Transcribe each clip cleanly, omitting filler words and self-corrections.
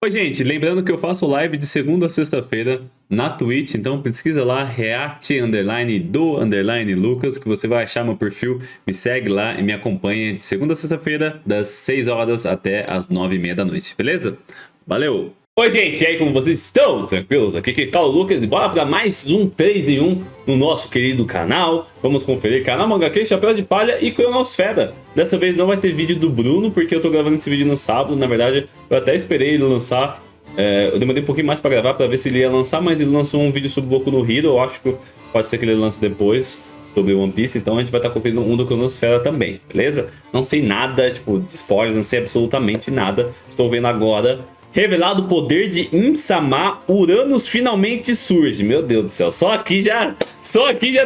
Oi, gente, lembrando que eu faço live de segunda a sexta-feira na Twitch, então pesquisa lá, react_do_lucas, que você vai achar meu perfil, me segue lá e me acompanha de segunda a sexta-feira, das 6 horas até as 9h30 da noite, beleza? Valeu! Oi, gente, e aí, como vocês estão? Tranquilos? Aqui quem fala é o Lucas e bora para mais um 3 em 1 no nosso querido canal. Vamos conferir canal Mangaquê, Chapéu de Palha e Cronosfera. Dessa vez não vai ter vídeo do Bruno, porque eu tô gravando esse vídeo no sábado. Na verdade, eu até esperei ele lançar. Eu demorei um pouquinho mais para gravar, para ver se ele ia lançar, mas ele lançou um vídeo sobre o Boku no Hero. Eu acho que pode ser que ele lance depois sobre One Piece, então a gente vai estar conferindo um do Cronosfera também, beleza? Não sei nada, tipo, de spoilers, não sei absolutamente nada. Estou vendo agora. Revelado o poder de Im-sama, Uranus finalmente surge. Meu Deus do céu, só aqui já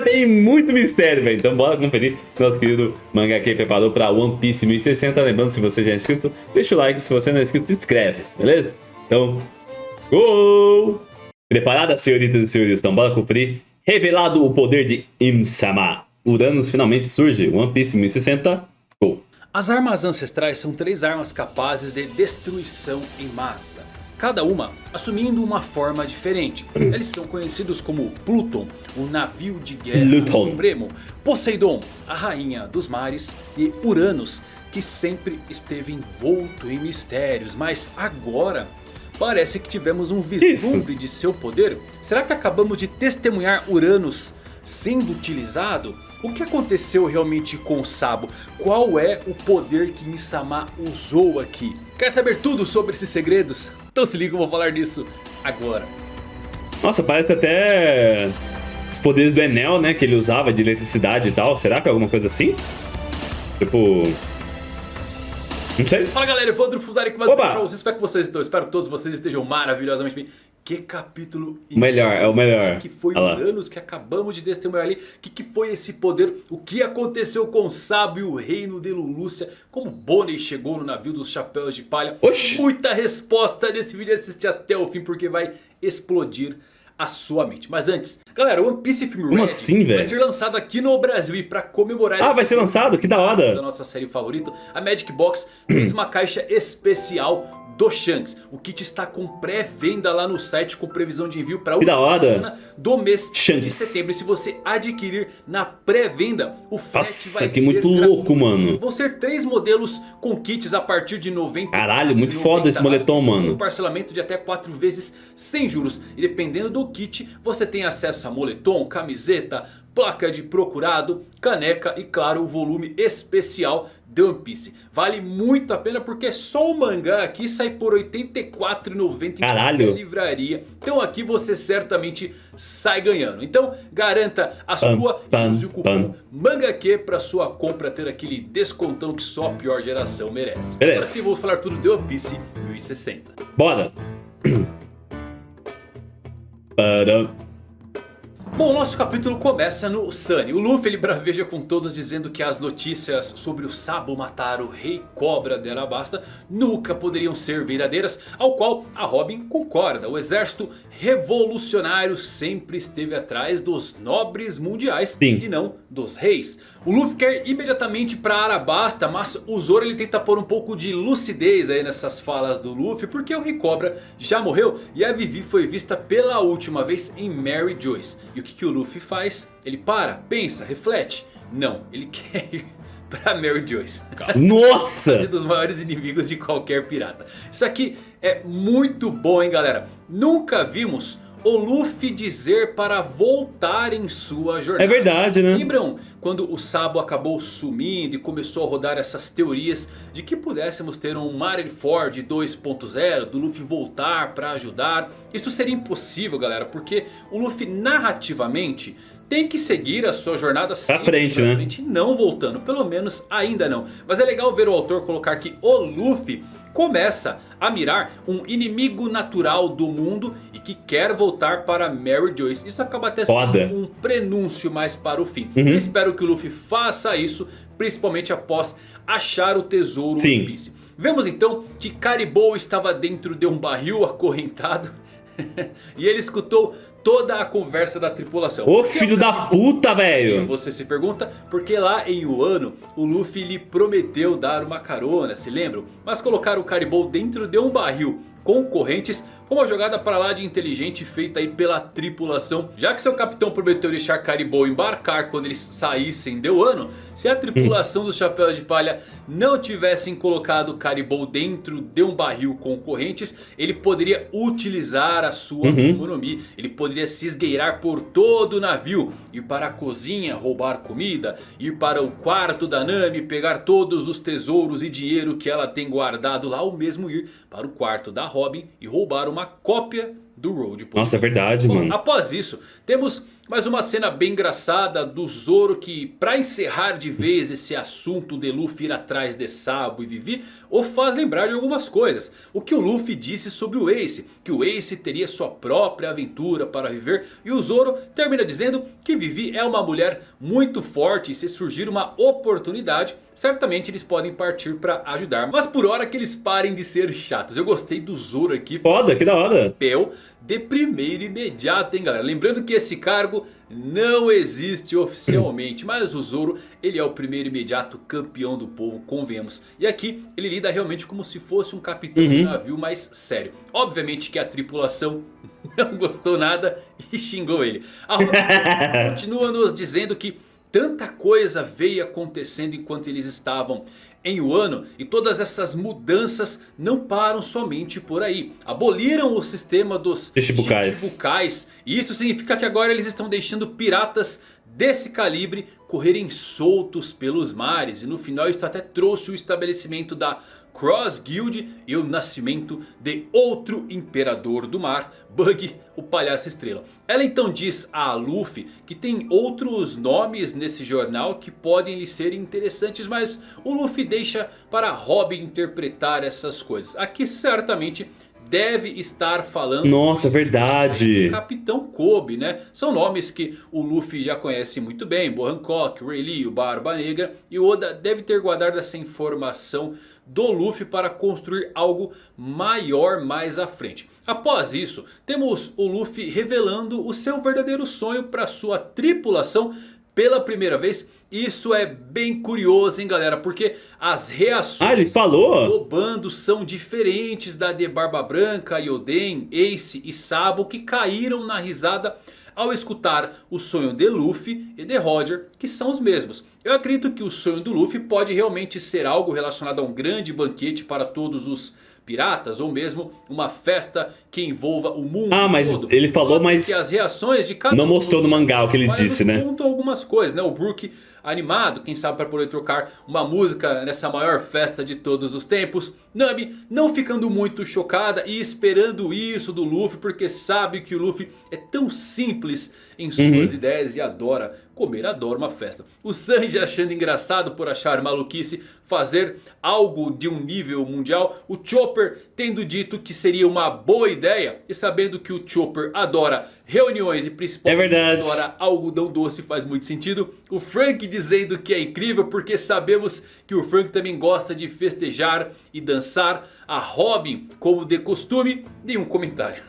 tem muito mistério, velho. Então bora conferir o que nosso querido Mangaquê preparou para One Piece 1060. Lembrando, se você já é inscrito, deixa o like. Se você não é inscrito, se inscreve, beleza? Então, go! Preparadas, senhoritas e senhores? Então bora conferir. Revelado o poder de Im-sama, Uranus finalmente surge. One Piece 1060, go! As armas ancestrais são 3 armas capazes de destruição em massa, cada uma assumindo uma forma diferente. Eles são conhecidos como Pluton, o navio de guerra supremo, Poseidon, a rainha dos mares, e Uranus, que sempre esteve envolto em mistérios, mas agora parece que tivemos um vislumbre de seu poder. Será que acabamos de testemunhar Uranus sendo utilizado? O que aconteceu realmente com o Sabo? Qual é o poder que Im-sama usou aqui? Quer saber tudo sobre esses segredos? Então se liga, eu vou falar disso agora. Nossa, parece até os poderes do Enel, né? Que ele usava de eletricidade e tal. Será que é alguma coisa assim? Tipo... não sei. Fala galera, eu vou Fusari aqui mais um vídeo pra vocês. Espero que vocês estão. Espero que todos vocês estejam maravilhosamente bem. Que capítulo melhor, é o melhor. Que foi Uranus que acabamos de testemunhar ali. Que foi esse poder? O que aconteceu com o Sabo e o reino de Lulúcia? Como Bonnie chegou no navio dos chapéus de palha? Oxi. Muita resposta nesse vídeo. Assiste até o fim porque vai explodir a sua mente. Mas antes, galera, One Piece Film Como assim, velho? vai ser lançado aqui no Brasil. E pra comemorar... vai ser lançado? Que da hora! Da nossa série favorita, a Magic Box fez uma caixa especial do Shanks. O kit está com pré-venda lá no site, com previsão de envio para a última semana do mês de setembro. E se você adquirir na pré-venda, o frete vai ser muito louco, mano. Vão ser 3 modelos com kits a partir de 90. Caralho, muito foda esse moletom, mano. Um parcelamento de até 4 vezes sem juros. E dependendo do kit, você tem acesso a moletom, camiseta, placa de procurado, caneca e claro o volume especial de One Piece. Vale muito a pena porque só o mangá aqui sai por R$ 84,90 em qualquer livraria. Então aqui você certamente sai ganhando. Então garanta a sua e use o cupom MANGAQ para sua compra ter aquele descontão que só a pior geração merece. Agora sim, vou falar tudo de One Piece 1060. Bora! Bom, o nosso capítulo começa no Sunny. O Luffy ele braveja com todos dizendo que as notícias sobre o Sabo matar o Rei Cobra de Arabasta nunca poderiam ser verdadeiras, ao qual a Robin concorda. O exército revolucionário sempre esteve atrás dos nobres mundiais e não dos reis. O Luffy quer imediatamente para Arabasta, mas o Zoro ele tenta pôr um pouco de lucidez aí nessas falas do Luffy, porque o Rei Cobra já morreu e a Vivi foi vista pela última vez em Mary Joyce. E o que o Luffy faz? Ele para, pensa, reflete. Não, ele quer ir pra Mary Joyce. Nossa! Um dos maiores inimigos de qualquer pirata. Isso aqui é muito bom, hein, galera? Nunca vimos o Luffy dizer para voltar em sua jornada. É verdade, né? Lembram quando o Sabo acabou sumindo e começou a rodar essas teorias de que pudéssemos ter um Marineford 2.0, do Luffy voltar para ajudar? Isso seria impossível, galera, porque o Luffy narrativamente tem que seguir a sua jornada sempre pra frente, não voltando, pelo menos ainda não. Mas é legal ver o autor colocar que o Luffy começa a mirar um inimigo natural do mundo e que quer voltar para Mary Joyce. Isso acaba até sendo um prenúncio mais para o fim. Espero que o Luffy faça isso, principalmente após achar o tesouro One Piece. Vemos então que Caribou estava dentro de um barril acorrentado e ele escutou toda a conversa da tripulação. Ô filho da puta, velho! Você se pergunta, porque lá em Wano o Luffy lhe prometeu dar uma carona, se lembram? Mas colocaram o Caribou dentro de um barril concorrentes. Foi uma jogada para lá de inteligente feita aí pela tripulação. Já que seu capitão prometeu deixar Caribou embarcar quando eles saíssem de Wano, se a tripulação dos Chapéus de Palha não tivessem colocado Caribou dentro de um barril com correntes, ele poderia utilizar a sua Akuma no Mi. Ele poderia se esgueirar por todo o navio, ir para a cozinha, roubar comida, ir para o quarto da Nami, pegar todos os tesouros e dinheiro que ela tem guardado lá, ou mesmo ir para o quarto da Robin e roubar uma cópia do Road. Nossa, é verdade, mano. Após isso, temos mais uma cena bem engraçada do Zoro, que pra encerrar de vez esse assunto de Luffy ir atrás de Sabo e Vivi, o faz lembrar de algumas coisas. O que o Luffy disse sobre o Ace, que o Ace teria sua própria aventura para viver, e o Zoro termina dizendo que Vivi é uma mulher muito forte e se surgir uma oportunidade, certamente eles podem partir para ajudar. Mas por hora que eles parem de ser chatos. Eu gostei do Zoro aqui. Foda, que da hora. Papel de primeiro imediato, hein, galera. Lembrando que esse cargo não existe oficialmente, mas o Zoro, ele é o primeiro imediato campeão do povo, convenhamos. E aqui ele lida realmente como se fosse um capitão de navio mais sério. Obviamente que a tripulação não gostou nada e xingou ele. A Robin continua nos dizendo que tanta coisa veio acontecendo enquanto eles estavam em Wano, e todas essas mudanças não param somente por aí. Aboliram o sistema dos Shichibukais, e isso significa que agora eles estão deixando piratas desse calibre correrem soltos pelos mares. E no final isso até trouxe o estabelecimento da Cross Guild e o nascimento de outro imperador do mar, Bug, o palhaço estrela. Ela então diz a Luffy que tem outros nomes nesse jornal que podem lhe ser interessantes, mas o Luffy deixa para Robin interpretar essas coisas. Aqui certamente deve estar falando... Nossa, verdade. Capitão Kobe, né? São nomes que o Luffy já conhece muito bem. Bo Hancock, Rayleigh, o Barba Negra. E o Oda deve ter guardado essa informação do Luffy para construir algo maior mais à frente. Após isso, temos o Luffy revelando o seu verdadeiro sonho para sua tripulação pela primeira vez. Isso é bem curioso, hein, galera, porque as reações ele falou? do bando são diferentes da de Barba Branca, Yoden, Ace e Sabo, que caíram na risada ao escutar o sonho de Luffy e de Roger, que são os mesmos. Eu acredito que o sonho do Luffy pode realmente ser algo relacionado a um grande banquete para todos os piratas, ou mesmo uma festa que envolva o mundo mas todo. ele falou, mas que as reações de cada não mostrou no mangá o que ele mas disse, né? Contam algumas coisas, né? O Brook animado, quem sabe para poder trocar uma música nessa maior festa de todos os tempos. Nami não ficando muito chocada e esperando isso do Luffy, porque sabe que o Luffy é tão simples em suas ideias e adora comer, adora uma festa. O Sanji achando engraçado por achar maluquice fazer algo de um nível mundial. O Chopper tendo dito que seria uma boa ideia, e sabendo que o Chopper adora reuniões e principalmente adora algodão doce, faz muito sentido. O Frank dizendo que é incrível porque sabemos que o Frank também gosta de festejar e dançar. A Robin, como de costume, nenhum comentário.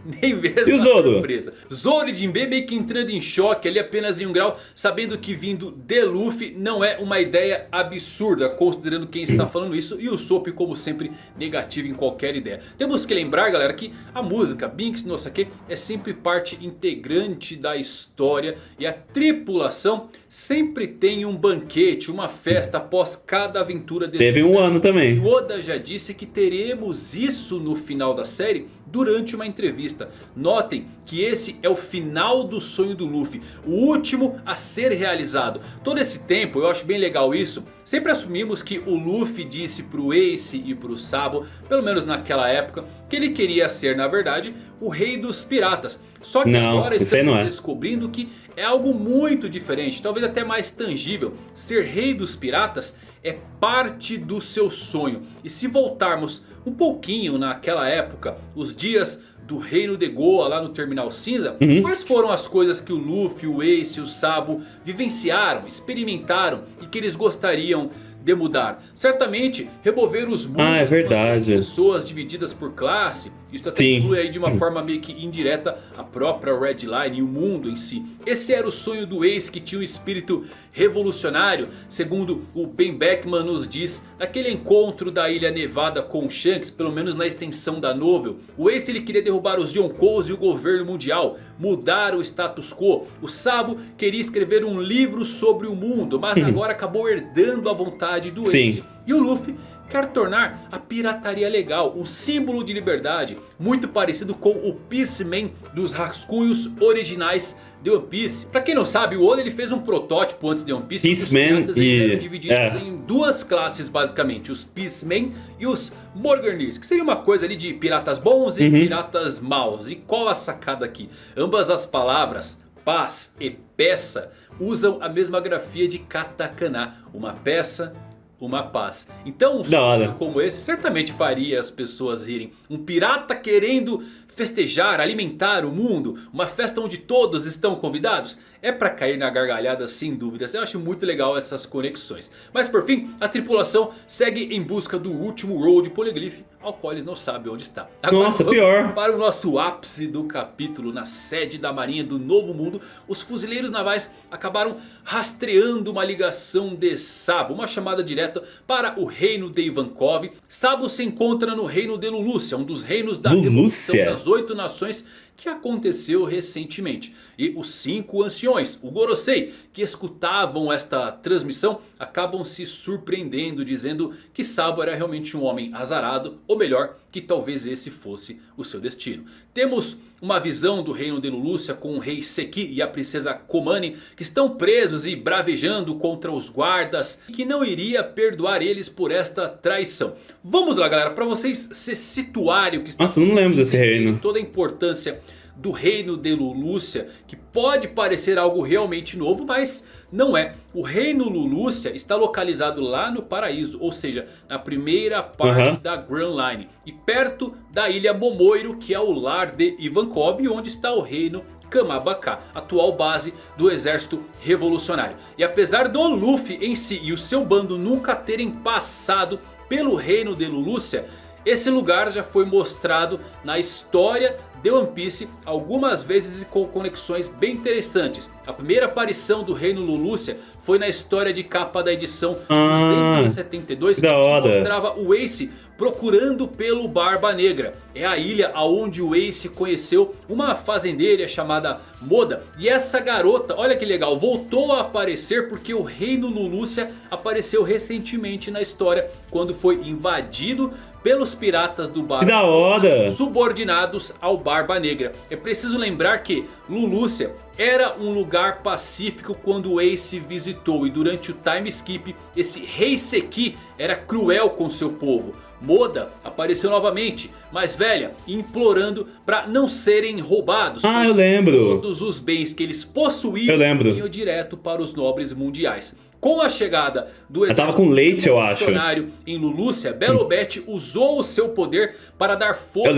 Nem mesmo e o Zoro? Surpresa. Zoro e Jinbe meio que entrando em choque ali apenas em um grau, sabendo que vindo de Luffy não é uma ideia absurda, considerando quem está falando isso. E o Sop, como sempre, negativo em qualquer ideia. Temos que lembrar, galera, que a música Binks no Sake é sempre parte integrante da história, e a tripulação sempre tem um banquete, uma festa após cada aventura desse Teve um ano também. O Oda já disse que teremos isso no final da série durante uma entrevista. Notem que esse é o final do sonho do Luffy, o último a ser realizado. Todo esse tempo, eu acho bem legal isso, sempre assumimos que o Luffy disse pro Ace e pro Sabo, pelo menos naquela época, que ele queria ser, na verdade, o rei dos piratas. Só que agora estamos descobrindo que é algo muito diferente, talvez até mais tangível. Ser rei dos piratas é parte do seu sonho. E se voltarmos um pouquinho naquela época, os dias do reino de Goa lá no Terminal Cinza, quais foram as coisas que o Luffy, o Ace e o Sabo vivenciaram, experimentaram e que eles gostariam de mudar? Certamente remover os mundos, é verdade, pessoas divididas por classe. Isso até inclui aí de uma forma meio que indireta a própria Red Line e o mundo em si. Esse era o sonho do Ace, que tinha um espírito revolucionário, segundo o Ben Beckman nos diz naquele encontro da Ilha Nevada com o Shanks, pelo menos na extensão da novel. O Ace ele queria derrubar os Yonkous e o governo mundial, mudar o status quo. O Sabo queria escrever um livro sobre o mundo, mas agora acabou herdando a vontade do Ace. E o Luffy quer tornar a pirataria legal, um símbolo de liberdade, muito parecido com o Peaceman dos rascunhos originais de One Piece. Pra quem não sabe, o Oda ele fez um protótipo antes de One Piece. Peaceman os piratas eram divididos em duas classes basicamente, os Peaceman e os Morganese, que seria uma coisa ali de piratas bons e piratas maus. E qual a sacada aqui? Ambas as palavras, paz e peça, usam a mesma grafia de katakana, uma peça, uma paz. Então um sonho como esse certamente faria as pessoas rirem. Um pirata querendo festejar, alimentar o mundo, uma festa onde todos estão convidados. É pra cair na gargalhada sem dúvidas. Eu acho muito legal essas conexões. Mas por fim, a tripulação segue em busca do último Road Poneglyph, ao qual eles não sabem onde está. Agora, nossa, pior. Para o nosso ápice do capítulo, na sede da marinha do Novo Mundo, os fuzileiros navais acabaram rastreando uma ligação de Sabo, uma chamada direta para o reino de Ivankov. Sabo se encontra no reino de Lulucia, um dos reinos da Revolução das 8 Nações, que aconteceu recentemente. E os 5 anciões, o Gorosei, que escutavam esta transmissão, acabam se surpreendendo, dizendo que Sabo era realmente um homem azarado, ou melhor, que talvez esse fosse o seu destino. Temos uma visão do reino de Lulucia com o rei Seki e a princesa Komani, que estão presos e bravejando contra os guardas, que não iria perdoar eles por esta traição. Vamos lá, galera, para vocês se situarem o que está. Nossa, eu não lembro desse reino. Toda a importância do reino de Lulucia, que pode parecer algo realmente novo, mas não é. O reino Lulucia está localizado lá no paraíso, ou seja, na primeira parte da Grand Line, e perto da ilha Momoiro, que é o lar de Ivankov, onde está o reino Kamabaka, atual base do exército revolucionário. E apesar do Luffy em si e o seu bando nunca terem passado pelo reino de Lulucia, esse lugar já foi mostrado na história de One Piece algumas vezes e com conexões bem interessantes. A primeira aparição do reino Lulucia foi na história de capa da edição 272, que mostrava o Ace procurando pelo Barba Negra. É a ilha onde o Ace conheceu uma fazendeira chamada Moda. E essa garota, olha que legal, voltou a aparecer porque o reino Lulucia apareceu recentemente na história, quando foi invadido pelos piratas do Barba Negra, subordinados ao Barba Negra. É preciso lembrar que Lulucia era um lugar pacífico quando o Ace visitou, e durante o time skip esse rei Seki era cruel com seu povo. Moda apareceu novamente, mais velha, implorando para não serem roubados. Eu lembro. Todos os bens que eles possuíam iam direto para os nobres mundiais. Com a chegada do exército revolucionário em Lulucia, Belobete usou o seu poder para dar força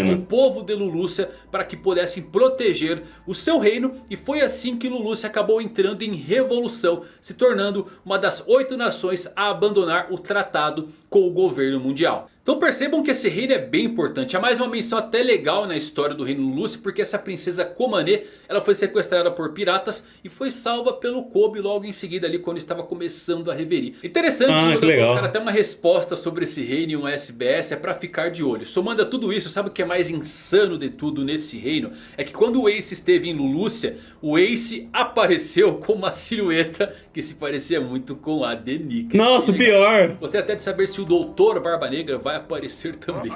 ao povo de Lulucia para que pudessem proteger o seu reino. E foi assim que Lulucia acabou entrando em revolução, se tornando uma das 8 nações a abandonar o tratado com o governo mundial. Então percebam que esse reino é bem importante. Há mais uma menção até legal na história do reino Lulucia, porque essa princesa Komane, ela foi sequestrada por piratas e foi salva pelo Kobe logo em seguida ali, quando estava começando a reverie. Interessante, eu vou colocar até uma resposta sobre esse reino em um SBS, é pra ficar de olho. Somando a tudo isso, sabe o que é mais insano de tudo nesse reino? É que quando o Ace esteve em Lulucia, o Ace apareceu com uma silhueta que se parecia muito com a de Nika. Nossa, pior! Gostaria até de saber se o Doutor Barba Negra vai aparecer também.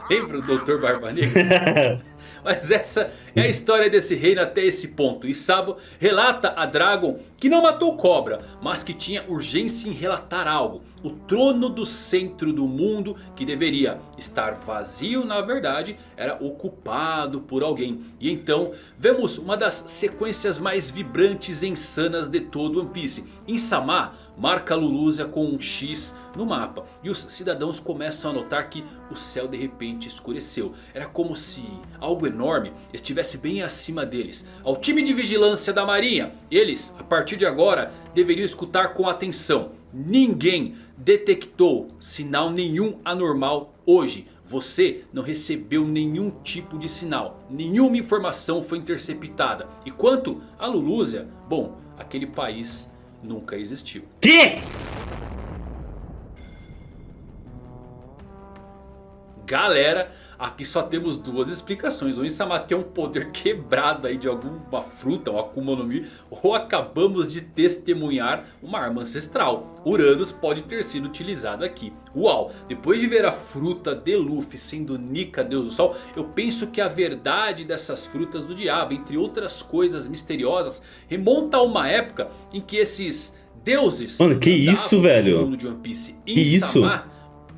Lembra o Doutor Barba Negra? Mas essa é a história desse reino até esse ponto. E Sabo relata a Dragon que não matou Cobra, mas que tinha urgência em relatar algo. O trono do centro do mundo, que deveria estar vazio, na verdade era ocupado por alguém. E então vemos uma das sequências mais vibrantes e insanas de todo One Piece. Insama marca Lulucia com um X no mapa, e os cidadãos começam a notar que o céu de repente escureceu. Era como se algo enorme estivesse bem acima deles. Ao time de vigilância da marinha, eles a partir de agora deveriam escutar com atenção. Ninguém detectou sinal nenhum anormal hoje. Você não recebeu nenhum tipo de sinal, nenhuma informação foi interceptada. E quanto a Lulusia, bom, aquele país nunca existiu. Que? Galera, aqui só temos duas explicações. Ou Insama tem um poder quebrado aí de alguma fruta, uma Akuma no Mi, ou acabamos de testemunhar uma arma ancestral. Uranus pode ter sido utilizado aqui. Uau, depois de ver a fruta de Luffy sendo Nika, Deus do Sol, eu penso que a verdade dessas frutas do diabo, entre outras coisas misteriosas, remonta a uma época em que esses deuses... Mano, que isso, velho? No mundo de One Piece. Que isso? Insama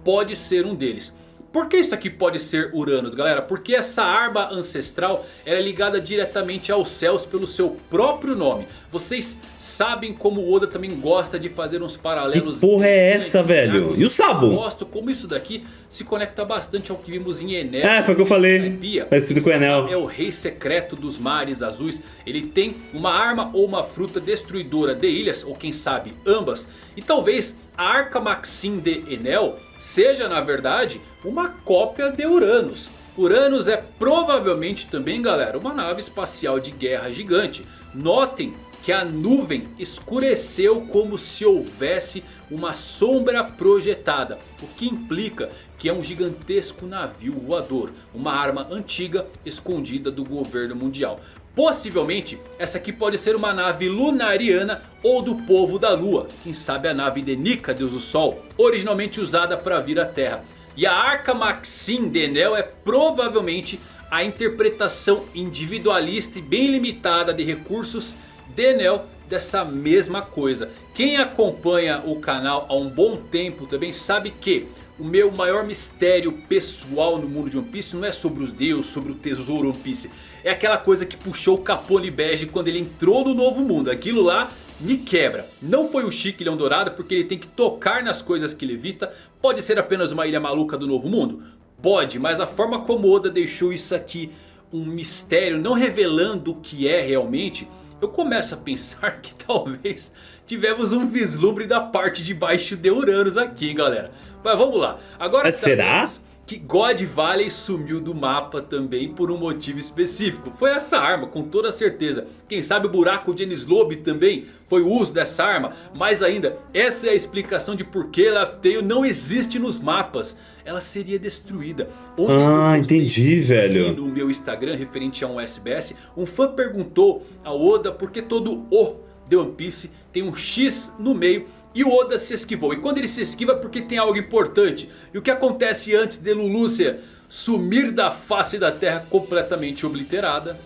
pode ser um deles. Por que isso aqui pode ser Uranus, galera? Porque essa arma ancestral é ligada diretamente aos céus pelo seu próprio nome. Vocês sabem como o Oda também gosta de fazer uns paralelos. Que porra é essa, velho? E o Sabo? Eu gosto como isso daqui se conecta bastante ao que vimos em Enel. É, foi o que eu falei. Parecido com o Enel. É o rei secreto dos mares azuis. Ele tem uma arma ou uma fruta destruidora de ilhas, ou quem sabe ambas. E talvez a Arca Maxim de Enel seja na verdade uma cópia de Uranus. Uranus é provavelmente também, galera, uma nave espacial de guerra gigante. Notem que a nuvem escureceu como se houvesse uma sombra projetada. O que implica que é um gigantesco navio voador. Uma arma antiga escondida do governo mundial. Possivelmente essa aqui pode ser uma nave lunariana ou do povo da lua. Quem sabe a nave de Nika, Deus do Sol, originalmente usada para vir à Terra. E a Arca Maxim de Enel é provavelmente a interpretação individualista e bem limitada de recursos de Enel dessa mesma coisa. Quem acompanha o canal há um bom tempo também sabe que o meu maior mistério pessoal no mundo de One Piece não é sobre os deuses, sobre o tesouro One Piece. É aquela coisa que puxou o Capone Bege quando ele entrou no novo mundo. Aquilo lá me quebra. Não foi o Chique Leão Dourado porque ele tem que tocar nas coisas que levita. Pode ser apenas uma ilha maluca do novo mundo? Pode, mas a forma como Oda deixou isso aqui um mistério, não revelando o que é realmente, eu começo a pensar que talvez tivemos um vislumbre da parte de baixo de Uranus aqui, hein, galera. Mas vamos lá. Agora será que God Valley sumiu do mapa também por um motivo específico. Foi essa arma, com toda certeza. Quem sabe o buraco de Enies Lobby também foi o uso dessa arma. Mais ainda, essa é a explicação de por que Laugh Tale não existe nos mapas. Ela seria destruída. Entendi, velho. No meu Instagram, referente a um SBS, um fã perguntou ao Oda por que todo o de One Piece tem um X no meio. E o Oda se esquivou. E quando ele se esquiva é porque tem algo importante. E o que acontece antes de Lulusia sumir da face da terra completamente obliterada?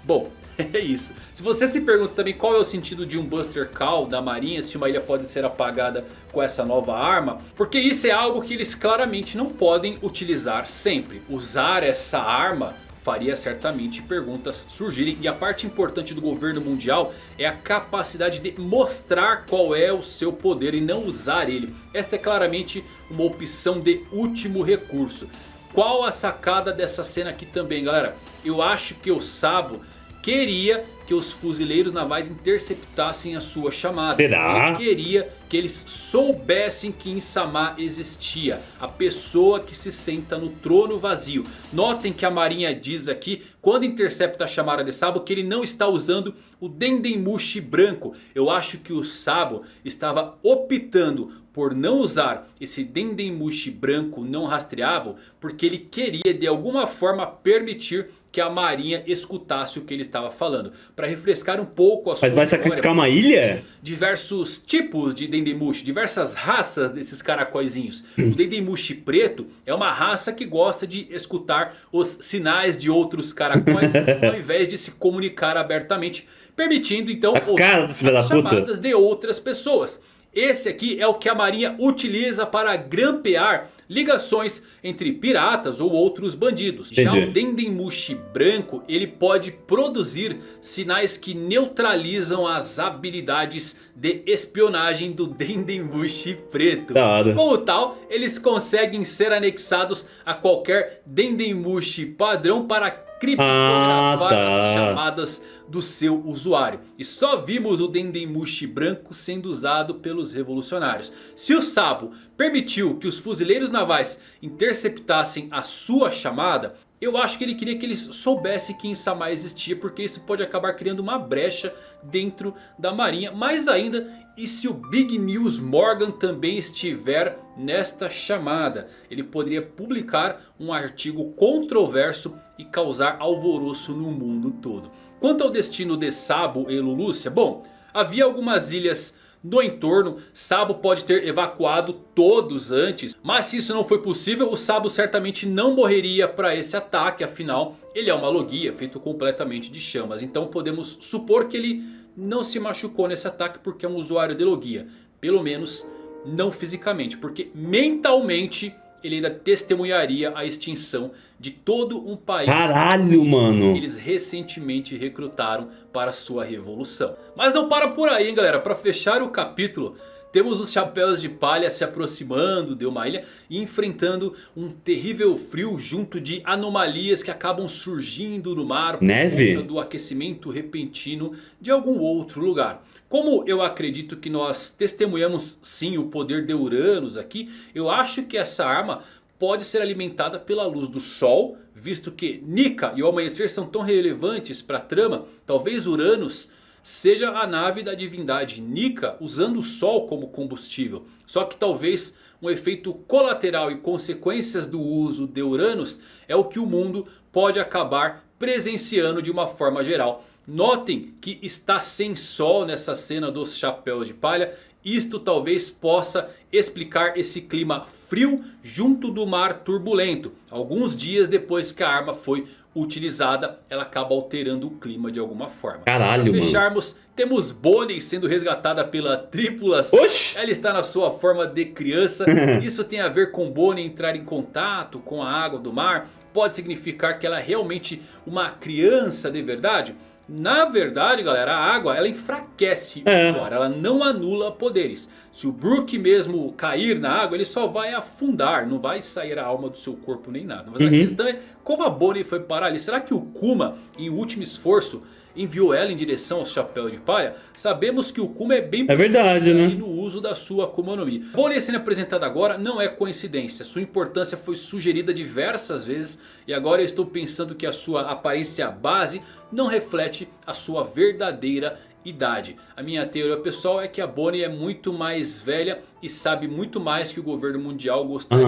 Bom, é isso. Se você se pergunta também qual é o sentido de um Buster Call da marinha, se uma ilha pode ser apagada com essa nova arma, porque isso é algo que eles claramente não podem utilizar sempre. Usar essa arma faria certamente perguntas surgirem. E a parte importante do governo mundial é a capacidade de mostrar qual é o seu poder e não usar ele. Esta é claramente uma opção de último recurso. Qual a sacada dessa cena aqui também, galera? Eu acho que o Sabo queria que os fuzileiros navais interceptassem a sua chamada. Será? Ele queria que eles soubessem que Insama existia. A pessoa que se senta no trono vazio. Notem que a marinha diz aqui, quando intercepta a chamada de Sabo, que ele não está usando o Dendemushi branco. Eu acho que o Sabo estava optando por não usar esse Dendemushi branco não rastreável, porque ele queria de alguma forma permitir que a marinha escutasse o que ele estava falando. Para refrescar um pouco a sua Mas vai sacrificar uma ilha? Diversos tipos de Dendemushi, diversas raças desses caracóizinhos. O Dendemushi preto é uma raça que gosta de escutar os sinais de outros caracóis ao invés de se comunicar abertamente, permitindo então as chamadas de outras pessoas. Esse aqui é o que a marinha utiliza para grampear ligações entre piratas ou outros bandidos. Entendi. Já o Dendemushi branco, ele pode produzir sinais que neutralizam as habilidades de espionagem do Dendemushi preto. Como tal, eles conseguem ser anexados a qualquer Dendemushi padrão para criptografar tá. as chamadas do seu usuário. E só vimos o Dendemushi branco sendo usado pelos revolucionários. Se o Sabo permitiu que os fuzileiros navais interceptassem a sua chamada, eu acho que ele queria que eles soubessem que Insama existia, porque isso pode acabar criando uma brecha dentro da marinha. Mais ainda, e se o Big News Morgan também estiver nesta chamada? Ele poderia publicar um artigo controverso e causar alvoroço no mundo todo. Quanto ao destino de Sabo e Lulucia, bom, havia algumas ilhas no entorno. Sabo pode ter evacuado todos antes, mas se isso não foi possível, o Sabo certamente não morreria para esse ataque. Afinal, ele é uma Logia feito completamente de chamas. Então podemos supor que ele não se machucou nesse ataque porque é um usuário de Logia. Pelo menos não fisicamente, porque mentalmente ele ainda testemunharia a extinção de todo um país. Caralho, mano. Que eles recentemente recrutaram para sua revolução. Mas não para por aí, hein, galera. Para fechar o capítulo, temos os Chapéus de Palha se aproximando de uma ilha e enfrentando um terrível frio junto de anomalias que acabam surgindo no mar por Neve? conta do aquecimento repentino de algum outro lugar. Como eu acredito que nós testemunhamos sim o poder de Uranus aqui, eu acho que essa arma pode ser alimentada pela luz do sol, visto que Nika e o amanhecer são tão relevantes para a trama. Talvez Uranus seja a nave da divindade Nika usando o sol como combustível. Só que talvez um efeito colateral e consequências do uso de Uranus é o que o mundo pode acabar presenciando de uma forma geral. Notem que está sem sol nessa cena dos Chapéus de Palha. Isto talvez possa explicar esse clima frio junto do mar turbulento. Alguns dias depois que a arma foi utilizada, ela acaba alterando o clima de alguma forma. Caralho, Para mano. fecharmos, temos Bonnie sendo resgatada pela tripulação. Oxi! Ela está na sua forma de criança. Isso tem a ver com Bonnie entrar em contato com a água do mar. Pode significar que ela é realmente uma criança de verdade? Na verdade, galera, a água ela enfraquece o usuário, ela não anula poderes. Se o Brook mesmo cair na água, ele só vai afundar, não vai sair a alma do seu corpo nem nada. Mas a questão é como a Bonnie foi parar ali. Será que o Kuma, em último esforço, enviou ela em direção ao Chapéu de Palha? Sabemos que o Kuma é bem verdade, né? no uso da sua Akuma no Mi. Bonnie sendo apresentada agora não é coincidência. Sua importância foi sugerida diversas vezes. E agora eu estou pensando que a sua aparência base não reflete a sua verdadeira idade. A minha teoria pessoal é que a Bonnie é muito mais velha e sabe muito mais que o governo mundial gostaria.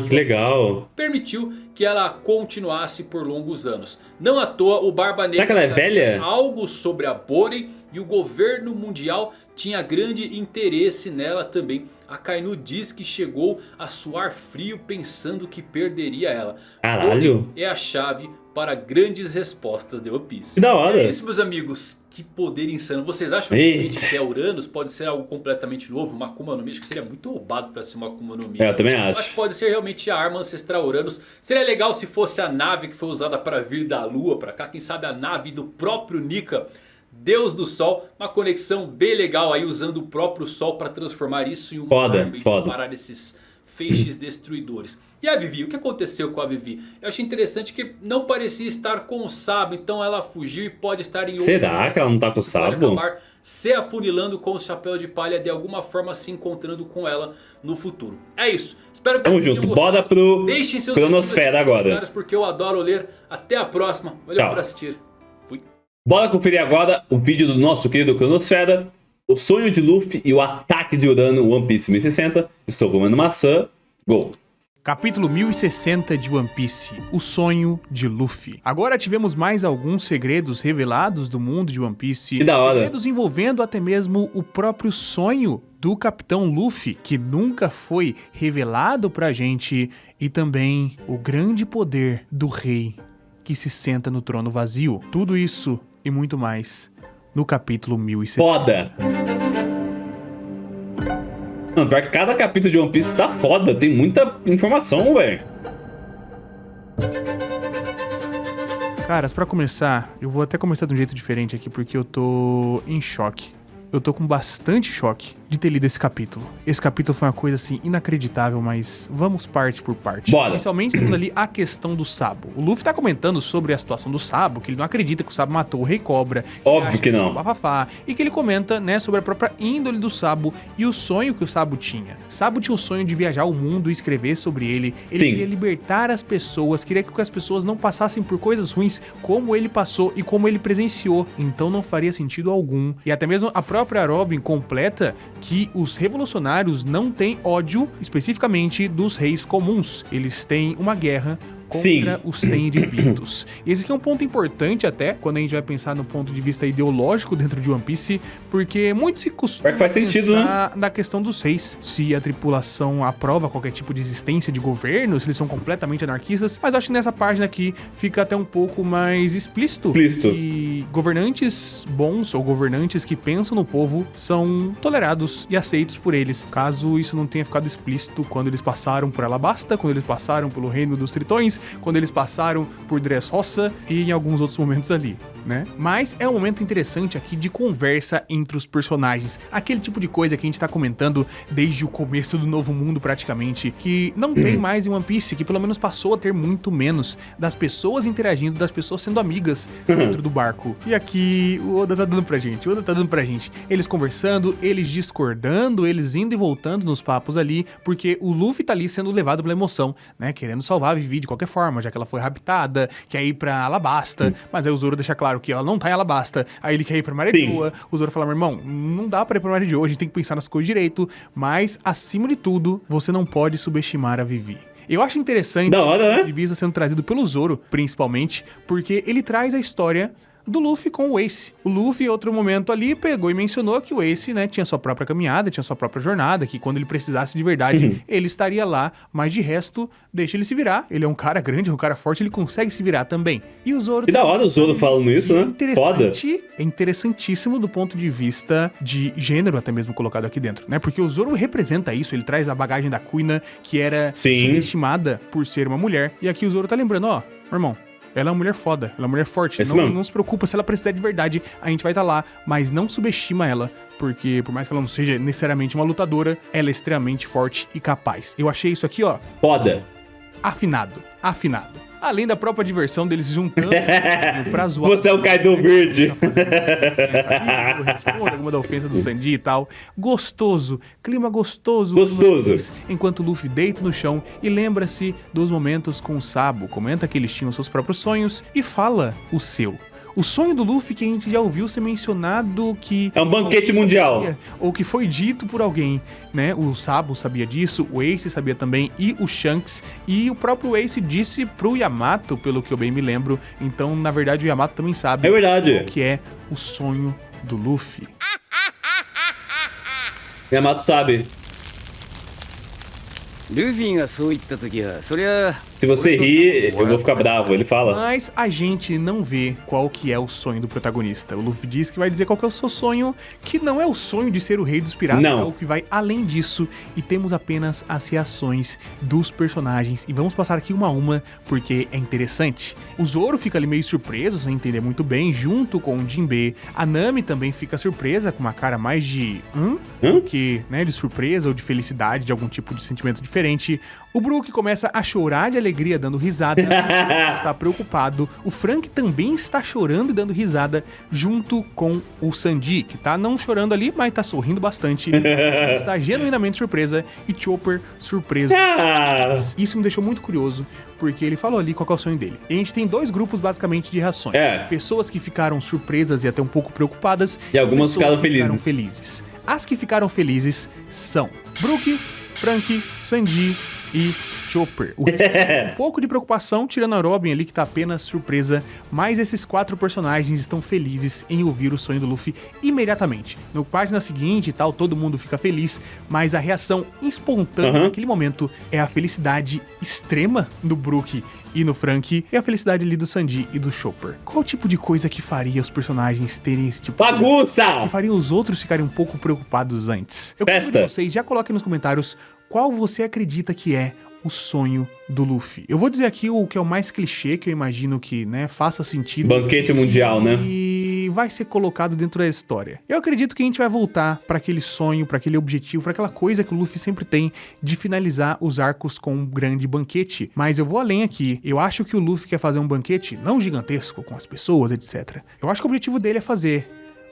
Que legal. Permitiu que ela continuasse por longos anos. Não à toa o Barba Negra Será que ela é sabia velha? algo sobre a Bonnie e o governo mundial tinha grande interesse nela também. Akainu diz que chegou a suar frio pensando que perderia ela. Caralho. Bonnie é a chave para grandes respostas de One Piece. Que da hora. É isso, meus amigos. Que poder insano. Vocês acham Eita. que a Uranus pode ser algo completamente novo? Uma Akuma no Mi? Acho que seria muito roubado para ser uma Akuma no Mi. Eu também Eu acho. acho que pode ser realmente a arma ancestral Uranus. Seria legal se fosse a nave que foi usada para vir da lua para cá. Quem sabe a nave do próprio Nika, Deus do Sol. Uma conexão bem legal aí, usando o próprio Sol para transformar isso em uma arma e disparar esses feixes destruidores. E a Vivi? O que aconteceu com a Vivi? Eu achei interessante que não parecia estar com o Sabo. Então ela fugiu e pode estar em outro Será lugar. que ela não tá com o Pode Sabo? acabar se afunilando com o Chapéu de Palha, de alguma forma se encontrando com ela no futuro. É isso. Espero que Tamo vocês junto. tenham Bora gostado. pro Deixem seus Cronosfera nos agora. comentários, porque eu adoro ler. Até a próxima. Valeu Tchau. por assistir. Fui. Bora conferir agora o vídeo do nosso querido Cronosfera. O sonho de Luffy e o ataque de Urano One Piece 1060. Estou comendo maçã. Gol. Capítulo 1060 de One Piece, o sonho de Luffy. Agora tivemos mais alguns segredos revelados do mundo de One Piece. Que da hora. Segredos envolvendo até mesmo o próprio sonho do Capitão Luffy, que nunca foi revelado pra gente. E também o grande poder do rei que se senta no trono vazio. Tudo isso e muito mais no capítulo 1060. Foda. Mano, pior que cada capítulo de One Piece tá foda. Tem muita informação, velho. Caras, pra começar, eu vou até começar de um jeito diferente aqui, porque eu tô em choque. Eu tô com bastante choque de ter lido esse capítulo. Esse capítulo foi uma coisa, assim, inacreditável, mas vamos parte por parte. Bora. Inicialmente, temos ali a questão do Sabo. O Luffy tá comentando sobre a situação do Sabo, que ele não acredita que o Sabo matou o Rei Cobra. Óbvio acha que não. é um bafafá, e que ele comenta, né, sobre a própria índole do Sabo e o sonho que o Sabo tinha. Sabo tinha o sonho de viajar o mundo e escrever sobre ele. Ele Sim. queria libertar as pessoas, queria que as pessoas não passassem por coisas ruins como ele passou e como ele presenciou. Então não faria sentido algum. E até mesmo a própria Robin completa que os revolucionários não têm ódio especificamente dos reis comuns. Eles têm uma guerra contra os Tenrybitos. Esse aqui é um ponto importante até, quando a gente vai pensar no ponto de vista ideológico dentro de One Piece, porque muito se costuma Faz sentido, pensar na questão dos reis, se a tripulação aprova qualquer tipo de existência de governo, se eles são completamente anarquistas, mas acho que nessa página aqui fica até um pouco mais explícito. E governantes bons ou governantes que pensam no povo são tolerados e aceitos por eles, caso isso não tenha ficado explícito quando eles passaram por Alabasta, quando eles passaram pelo Reino dos Tritões, quando eles passaram por Dressrosa e em alguns outros momentos ali, né? Mas é um momento interessante aqui de conversa entre os personagens, aquele tipo de coisa que a gente tá comentando desde o começo do Novo Mundo praticamente, que não tem mais em One Piece, que pelo menos passou a ter muito menos, das pessoas interagindo, das pessoas sendo amigas dentro do barco. E aqui o Oda tá dando pra gente, eles conversando, eles discordando, eles indo e voltando nos papos ali, porque o Luffy tá ali sendo levado pela emoção, né? Querendo salvar a Vivi de qualquer forma, já que ela foi raptada, quer ir pra Alabasta, mas aí o Zoro deixa claro que ela não tá em Alabasta, aí ele quer ir pra Marejão. O Zoro fala, meu irmão, não dá pra ir pra Marejão, a gente tem que pensar nas coisas direito, mas acima de tudo, você não pode subestimar a Vivi. Eu acho interessante da hora, né? O Vivi sendo trazido pelo Zoro, principalmente, porque ele traz a história do Luffy com o Ace. O Luffy, em outro momento ali, pegou e mencionou que o Ace, né, tinha sua própria caminhada, tinha sua própria jornada, que quando ele precisasse de verdade, ele estaria lá, mas de resto, deixa ele se virar. Ele é um cara grande, um cara forte, ele consegue se virar também. E o Zoro... Que da hora o Zoro falando isso, né? Foda. É interessantíssimo do ponto de vista de gênero, até mesmo colocado aqui dentro, né? Porque o Zoro representa isso, ele traz a bagagem da Kuina, que era subestimada por ser uma mulher, e aqui o Zoro tá lembrando, ó, meu irmão, ela é uma mulher foda, ela é uma mulher forte. Não se preocupa, se ela precisar de verdade, a gente vai estar lá, mas não subestima ela, porque por mais que ela não seja necessariamente uma lutadora, ela é extremamente forte e capaz. Eu achei isso aqui, ó, foda. Afinado. Além da própria diversão deles se juntando pra zoar. Você é o Kaido Verde. Responde alguma da ofensa do Sanji e tal. Gostoso. Clima gostoso. Enquanto Luffy deita no chão e lembra-se dos momentos com o Sabo. Comenta que eles tinham seus próprios sonhos e fala o seu. O sonho do Luffy que a gente já ouviu ser mencionado que... é um banquete mundial. Sabia, ou que foi dito por alguém, né? O Sabo sabia disso, o Ace sabia também, e o Shanks. E o próprio Ace disse pro Yamato, pelo que eu bem me lembro. Então, na verdade, o Yamato também sabe. É verdade. O que é o sonho do Luffy. Yamato sabe. Se você rir, eu vou ficar bravo, ele fala. Mas a gente não vê qual que é o sonho do protagonista. O Luffy diz que vai dizer qual que é o seu sonho, que não é o sonho de ser o rei dos piratas, é o que vai além disso. E temos apenas as reações dos personagens. E vamos passar aqui uma a uma, porque é interessante. O Zoro fica ali meio surpreso, sem entender muito bem, junto com o Jinbe. A Nami também fica surpresa, com uma cara mais de... que, né, de surpresa ou de felicidade, de algum tipo de sentimento diferente. O Brook começa a chorar de alegria, dando risada. Está preocupado. O Frank também está chorando e dando risada, junto com o Sanji, que tá não chorando ali, mas tá sorrindo bastante. Está genuinamente surpresa. E Chopper surpreso. Isso me deixou muito curioso, porque ele falou ali qual é o sonho dele. E a gente tem dois grupos, basicamente, de reações. Pessoas que ficaram surpresas e até um pouco preocupadas. E algumas ficaram felizes. As que ficaram felizes são Brook, Frank, Sanji e Chopper. O resto um pouco de preocupação, tirando a Robin ali, que tá apenas surpresa, mas esses 4 personagens estão felizes em ouvir o sonho do Luffy imediatamente. No página seguinte e tal, todo mundo fica feliz, mas a reação espontânea naquele momento é a felicidade extrema do Brook e no Frank, e a felicidade ali do Sanji e do Chopper. Qual tipo de coisa que faria os personagens terem esse tipo de... bagunça! Que faria os outros ficarem um pouco preocupados antes? Eu quero que vocês já coloquem nos comentários qual você acredita que é o sonho do Luffy. Eu vou dizer aqui o que é o mais clichê, que eu imagino que, né, faça sentido. Banquete mundial, né? E vai ser colocado dentro da história. Eu acredito que a gente vai voltar pra aquele sonho, pra aquele objetivo, pra aquela coisa que o Luffy sempre tem de finalizar os arcos com um grande banquete. Mas eu vou além aqui. Eu acho que o Luffy quer fazer um banquete não gigantesco com as pessoas, etc. Eu acho que o objetivo dele é fazer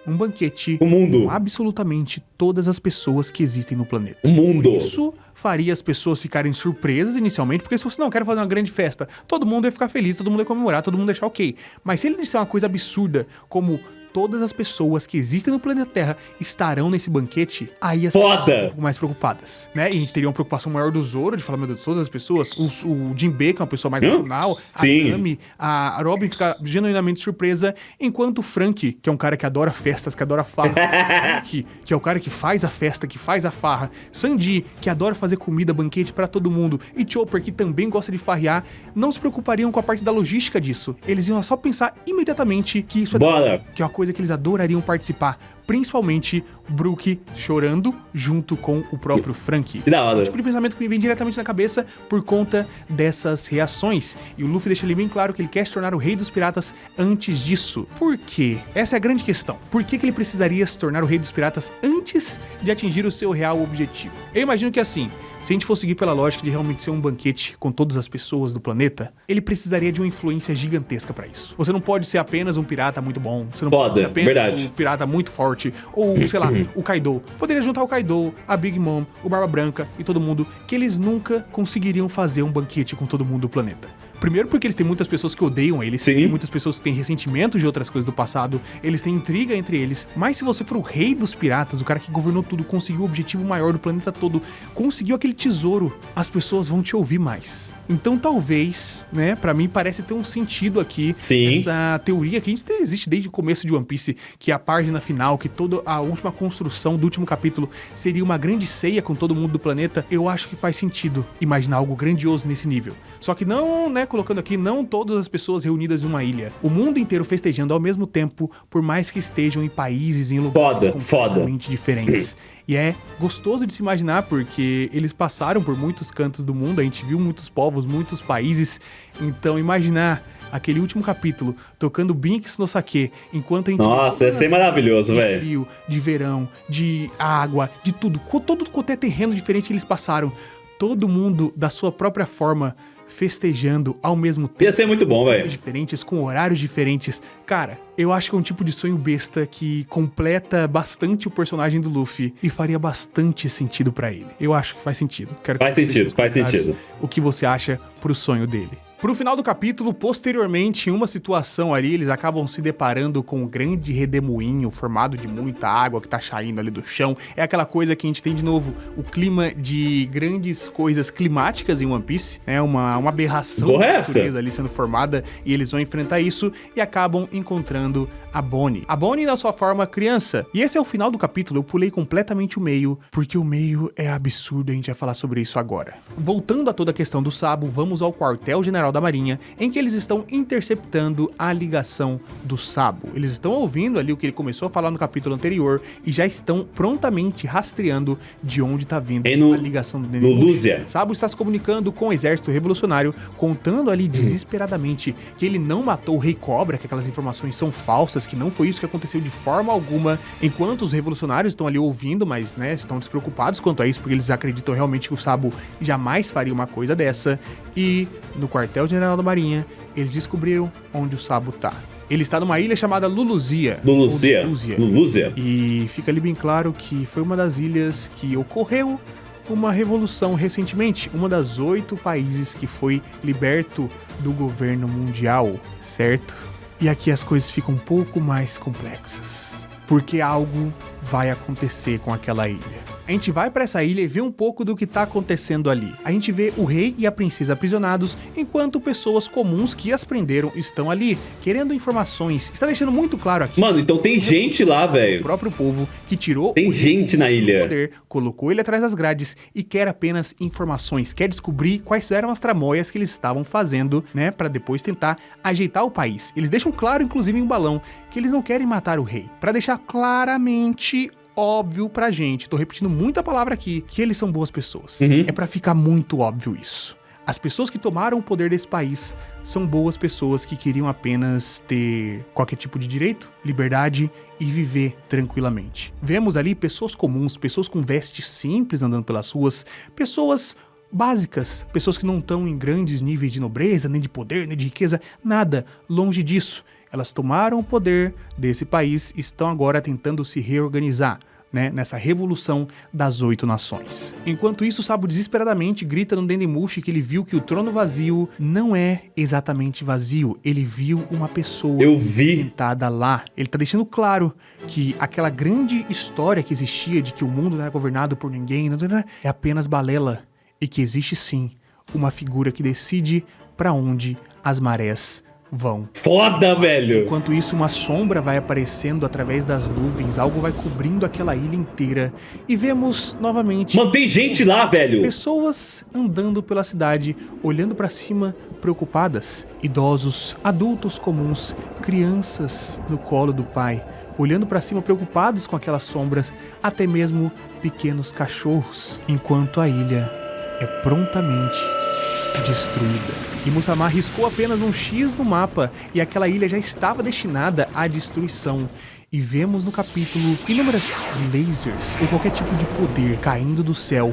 um banquete O mundo. com absolutamente todas as pessoas que existem no planeta. O mundo. Isso faria as pessoas ficarem surpresas inicialmente, porque se você não quer fazer uma grande festa, todo mundo ia ficar feliz, todo mundo ia comemorar, todo mundo ia achar ok. Mas se ele disser uma coisa absurda, como todas as pessoas que existem no planeta Terra estarão nesse banquete, aí as pessoas ficam um pouco mais preocupadas, né? E a gente teria uma preocupação maior do Zoro, de falar, meu Deus, todas as pessoas, o Jinbe, que é uma pessoa mais racional, a Sim. Nami, a Robin fica genuinamente surpresa, enquanto o Frank, que é um cara que adora festas, que adora farra, que é o cara que faz a festa, que faz a farra, Sanji, que adora fazer comida, banquete pra todo mundo, e Chopper, que também gosta de farrear, não se preocupariam com a parte da logística disso. Eles iam só pensar imediatamente que isso é Bora. que é uma coisa que eles adorariam participar, principalmente Brook chorando junto com o próprio Frank. Que da hora. É um tipo de pensamento que me vem diretamente na cabeça por conta dessas reações. E o Luffy deixa ali bem claro que ele quer se tornar o rei dos piratas antes disso. Por quê? Essa é a grande questão. Por que ele precisaria se tornar o rei dos piratas antes de atingir o seu real objetivo? Eu imagino que assim, se a gente for seguir pela lógica de realmente ser um banquete com todas as pessoas do planeta, ele precisaria de uma influência gigantesca pra isso. Você não pode ser apenas um pirata muito bom, você não pode ser apenas verdade. um pirata muito forte, ou sei lá, o Kaido. Poderia juntar o Kaido, a Big Mom, o Barba Branca e todo mundo, que eles nunca conseguiriam fazer um banquete com todo mundo do planeta. Primeiro porque eles têm muitas pessoas que odeiam eles, Sim. tem muitas pessoas que têm ressentimento de outras coisas do passado, eles têm intriga entre eles, mas se você for o rei dos piratas, o cara que governou tudo, conseguiu o objetivo maior do planeta todo, conseguiu aquele tesouro, as pessoas vão te ouvir mais. Então talvez, né, pra mim parece ter um sentido aqui, Sim. essa teoria que existe desde o começo de One Piece, que a página final, que toda a última construção do último capítulo seria uma grande ceia com todo mundo do planeta. Eu acho que faz sentido imaginar algo grandioso nesse nível. Só que não, né, colocando aqui, não todas as pessoas reunidas em uma ilha. O mundo inteiro festejando ao mesmo tempo, por mais que estejam em países, em lugares completamente diferentes. E é gostoso de se imaginar, porque eles passaram por muitos cantos do mundo, a gente viu muitos povos, muitos países. Então imaginar aquele último capítulo tocando Binks no Sake, enquanto a gente... Nossa, ia ser maravilhoso, de velho. frio, de verão, de água, de tudo. Com todo quanto é terreno diferente que eles passaram. Todo mundo da sua própria forma festejando ao mesmo tempo. Ia ser muito bom, velho. Diferentes, com horários diferentes. Cara, eu acho que é um tipo de sonho besta que completa bastante o personagem do Luffy e faria bastante sentido pra ele. Eu acho que faz sentido. Quero que Faz você deixe sentido, nos faz comentários sentido. O que você acha pro sonho dele. Pro final do capítulo, posteriormente, em uma situação ali, eles acabam se deparando com um grande redemoinho formado de muita água que tá saindo ali do chão. É aquela coisa que a gente tem de novo, o clima de grandes coisas climáticas em One Piece, né? Uma aberração Porra, da essa? natureza ali sendo formada, e eles vão enfrentar isso e acabam encontrando a Bonnie. A Bonnie na sua forma criança. E esse é o final do capítulo, eu pulei completamente o meio, porque o meio é absurdo, a gente vai falar sobre isso agora. Voltando a toda a questão do Sabo, vamos ao quartel-general da Marinha, em que eles estão interceptando a ligação do Sabo. Eles estão ouvindo ali o que ele começou a falar no capítulo anterior e já estão prontamente rastreando de onde tá vindo a ligação do Nenê. Lúcia. Sabo está se comunicando com o exército revolucionário, contando ali desesperadamente que ele não matou o Rei Cobra, que aquelas informações são falsas, que não foi isso que aconteceu de forma alguma, enquanto os revolucionários estão ali ouvindo, mas, né, estão despreocupados quanto a isso, porque eles acreditam realmente que o Sabo jamais faria uma coisa dessa. E no quartel-general da Marinha, eles descobriram onde o Sabo tá. Ele está numa ilha chamada Luluzia. Luluzia. E fica ali bem claro que foi uma das ilhas que ocorreu uma revolução recentemente. Uma das 8 países que foi liberto do governo mundial, certo? E aqui as coisas ficam um pouco mais complexas, porque algo vai acontecer com aquela ilha. A gente vai pra essa ilha e vê um pouco do que tá acontecendo ali. A gente vê o rei e a princesa aprisionados, enquanto pessoas comuns que as prenderam estão ali, querendo informações. Está deixando muito claro aqui. Mano, então tem gente lá, O velho. próprio povo que tirou Tem gente na ilha. poder, colocou ele atrás das grades e quer apenas informações, quer descobrir quais eram as tramóias que eles estavam fazendo, né, pra depois tentar ajeitar o país. Eles deixam claro, inclusive em um balão, que eles não querem matar o rei, pra deixar claramente óbvio pra gente, tô repetindo muita palavra aqui, que eles são boas pessoas. É pra ficar muito óbvio isso. As pessoas que tomaram o poder desse país são boas pessoas que queriam apenas ter qualquer tipo de direito, liberdade e viver tranquilamente. Vemos ali pessoas comuns, pessoas com vestes simples andando pelas ruas, pessoas básicas, pessoas que não estão em grandes níveis de nobreza, nem de poder, nem de riqueza, nada, longe disso. Elas tomaram o poder desse país e estão agora tentando se reorganizar, né, nessa revolução das 8 nações. Enquanto isso, Sabo desesperadamente grita no Dendemushi que ele viu que o trono vazio não é exatamente vazio. Ele viu uma pessoa sentada lá. Ele tá deixando claro que aquela grande história que existia de que o mundo não era governado por ninguém é apenas balela e que existe sim uma figura que decide para onde as marés vão. Foda, velho! Enquanto isso, uma sombra vai aparecendo através das nuvens, algo vai cobrindo aquela ilha inteira e vemos novamente... Mano, tem gente lá, velho! Pessoas andando pela cidade, olhando pra cima, preocupadas. Idosos, adultos comuns, crianças no colo do pai, olhando pra cima preocupados com aquelas sombras, até mesmo pequenos cachorros, enquanto a ilha é prontamente destruída. E Musamar riscou apenas um X no mapa e aquela ilha já estava destinada à destruição. E vemos no capítulo inúmeras lasers ou qualquer tipo de poder caindo do céu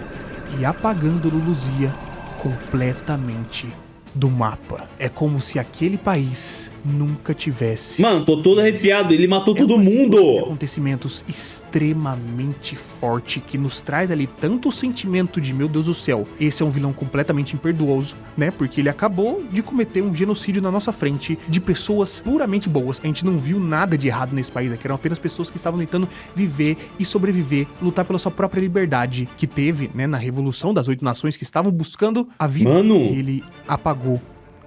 e apagando Luluzia completamente do mapa. É como se aquele país nunca tivesse... Mano, tô todo arrepiado, ele matou todo mundo! Acontecimentos extremamente forte que nos traz ali tanto o sentimento de, meu Deus do céu, esse é um vilão completamente imperdoso, né? Porque ele acabou de cometer um genocídio na nossa frente de pessoas puramente boas. A gente não viu nada de errado nesse país aqui, eram apenas pessoas que estavam tentando viver e sobreviver, lutar pela sua própria liberdade, que teve, né, na Revolução das 8 Nações, que estavam buscando a vida. Mano! Ele apagou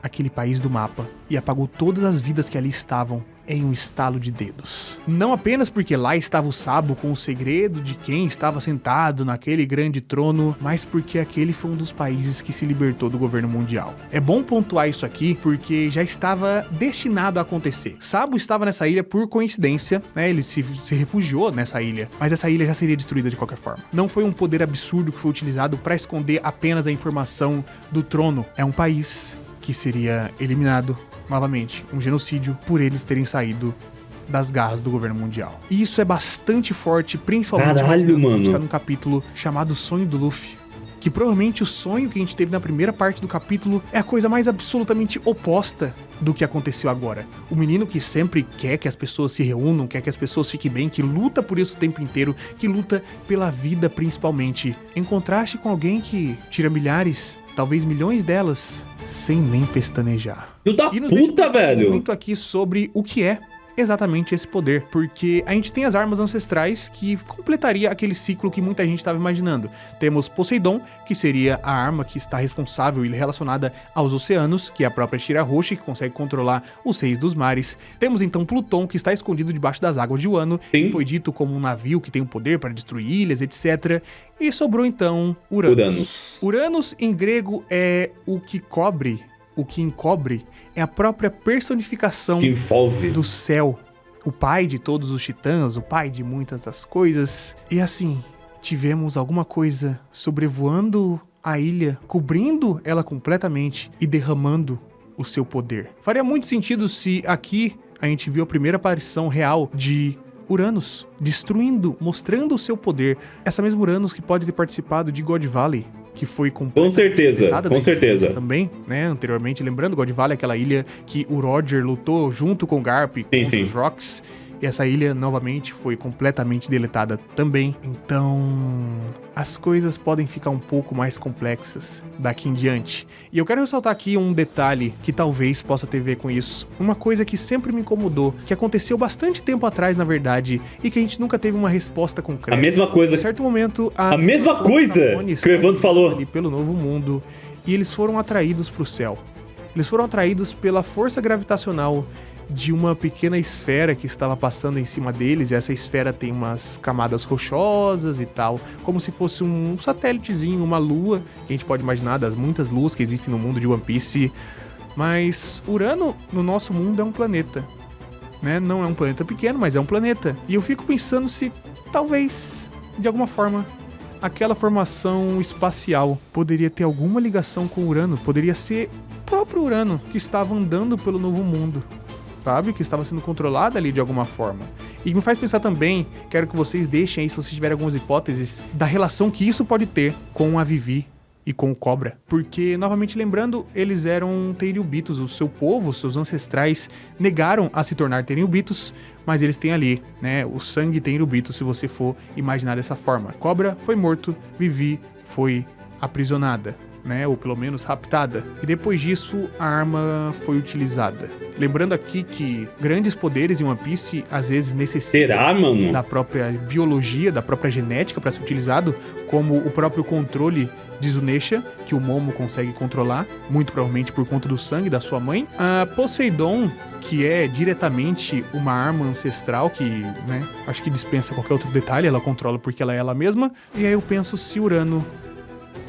aquele país do mapa e apagou todas as vidas que ali estavam em um estalo de dedos. Não apenas porque lá estava o Sabo com o segredo de quem estava sentado naquele grande trono, mas porque aquele foi um dos países que se libertou do governo mundial. É bom pontuar isso aqui porque já estava destinado a acontecer. Sabo estava nessa ilha por coincidência, né? Ele se refugiou nessa ilha, mas essa ilha já seria destruída de qualquer forma. Não foi um poder absurdo que foi utilizado para esconder apenas a informação do trono. É um país que seria eliminado, novamente, um genocídio por eles terem saído das garras do governo mundial. E isso é bastante forte, principalmente Caralho, quando a gente mano. tá num capítulo chamado Sonho do Luffy. Que provavelmente o sonho que a gente teve na primeira parte do capítulo é a coisa mais absolutamente oposta do que aconteceu agora. O menino que sempre quer que as pessoas se reúnam, quer que as pessoas fiquem bem, que luta por isso o tempo inteiro, que luta pela vida principalmente. Em contraste com alguém que tira milhares, talvez milhões delas, sem nem pestanejar. Filho da E nos deixa puta, pensando velho! muito aqui sobre o que é exatamente esse poder, porque a gente tem as armas ancestrais que completaria aquele ciclo que muita gente estava imaginando. Temos Poseidon, que seria a arma que está responsável e relacionada aos oceanos, que é a própria Shirahoshi, que consegue controlar os reis dos mares. Temos então Pluton, que está escondido debaixo das águas de Wano, que foi dito como um navio que tem o poder para destruir ilhas, etc. E sobrou então Uranus. Uranus em grego é o que cobre, o que encobre, é a própria personificação Que envolve. do céu, o pai de todos os titãs, o pai de muitas das coisas. E assim, tivemos alguma coisa sobrevoando a ilha, cobrindo ela completamente e derramando o seu poder. Faria muito sentido se aqui a gente viu a primeira aparição real de Uranus, destruindo, mostrando o seu poder. Essa mesma Uranus que pode ter participado de God Valley, que foi Com certeza, com certeza. Também, né, anteriormente, lembrando, God Valley, aquela ilha que o Roger lutou junto com o Garp contra os Rocks, e essa ilha, novamente, foi completamente deletada também. Então, as coisas podem ficar um pouco mais complexas daqui em diante. E eu quero ressaltar aqui um detalhe que talvez possa ter a ver com isso. Uma coisa que sempre me incomodou, que aconteceu bastante tempo atrás, na verdade, e que a gente nunca teve uma resposta concreta. A mesma coisa. Em certo momento, A mesma coisa que o Evandro falou. Ali pelo novo mundo, e eles foram atraídos para o céu. Eles foram atraídos pela força gravitacional de uma pequena esfera que estava passando em cima deles, e essa esfera tem umas camadas rochosas e tal, como se fosse um satélitezinho, uma lua, que a gente pode imaginar das muitas luas que existem no mundo de One Piece. Mas Urano, no nosso mundo, é um planeta, né? Não é um planeta pequeno, mas é um planeta. E eu fico pensando se, talvez, de alguma forma, aquela formação espacial poderia ter alguma ligação com Urano, poderia ser o próprio Urano que estava andando pelo Novo Mundo, sabe? Que estava sendo controlado ali de alguma forma. E me faz pensar também, quero que vocês deixem aí, se vocês tiverem algumas hipóteses, da relação que isso pode ter com a Vivi e com o Cobra. Porque, novamente lembrando, eles eram Tenryubitos, o seu povo, seus ancestrais negaram a se tornar Tenryubitos, mas eles têm ali, né, o sangue Tenryubito, se você for imaginar dessa forma. Cobra foi morto, Vivi foi aprisionada, né, ou pelo menos raptada. E depois disso, a arma foi utilizada. Lembrando aqui que grandes poderes em One Piece às vezes necessitam da própria biologia, da própria genética para ser utilizado, como o próprio controle de Zunesha, que o Momo consegue controlar, muito provavelmente por conta do sangue da sua mãe. A Poseidon, que é diretamente uma arma ancestral que, né, acho que dispensa qualquer outro detalhe, ela controla porque ela é ela mesma. E aí eu penso se Urano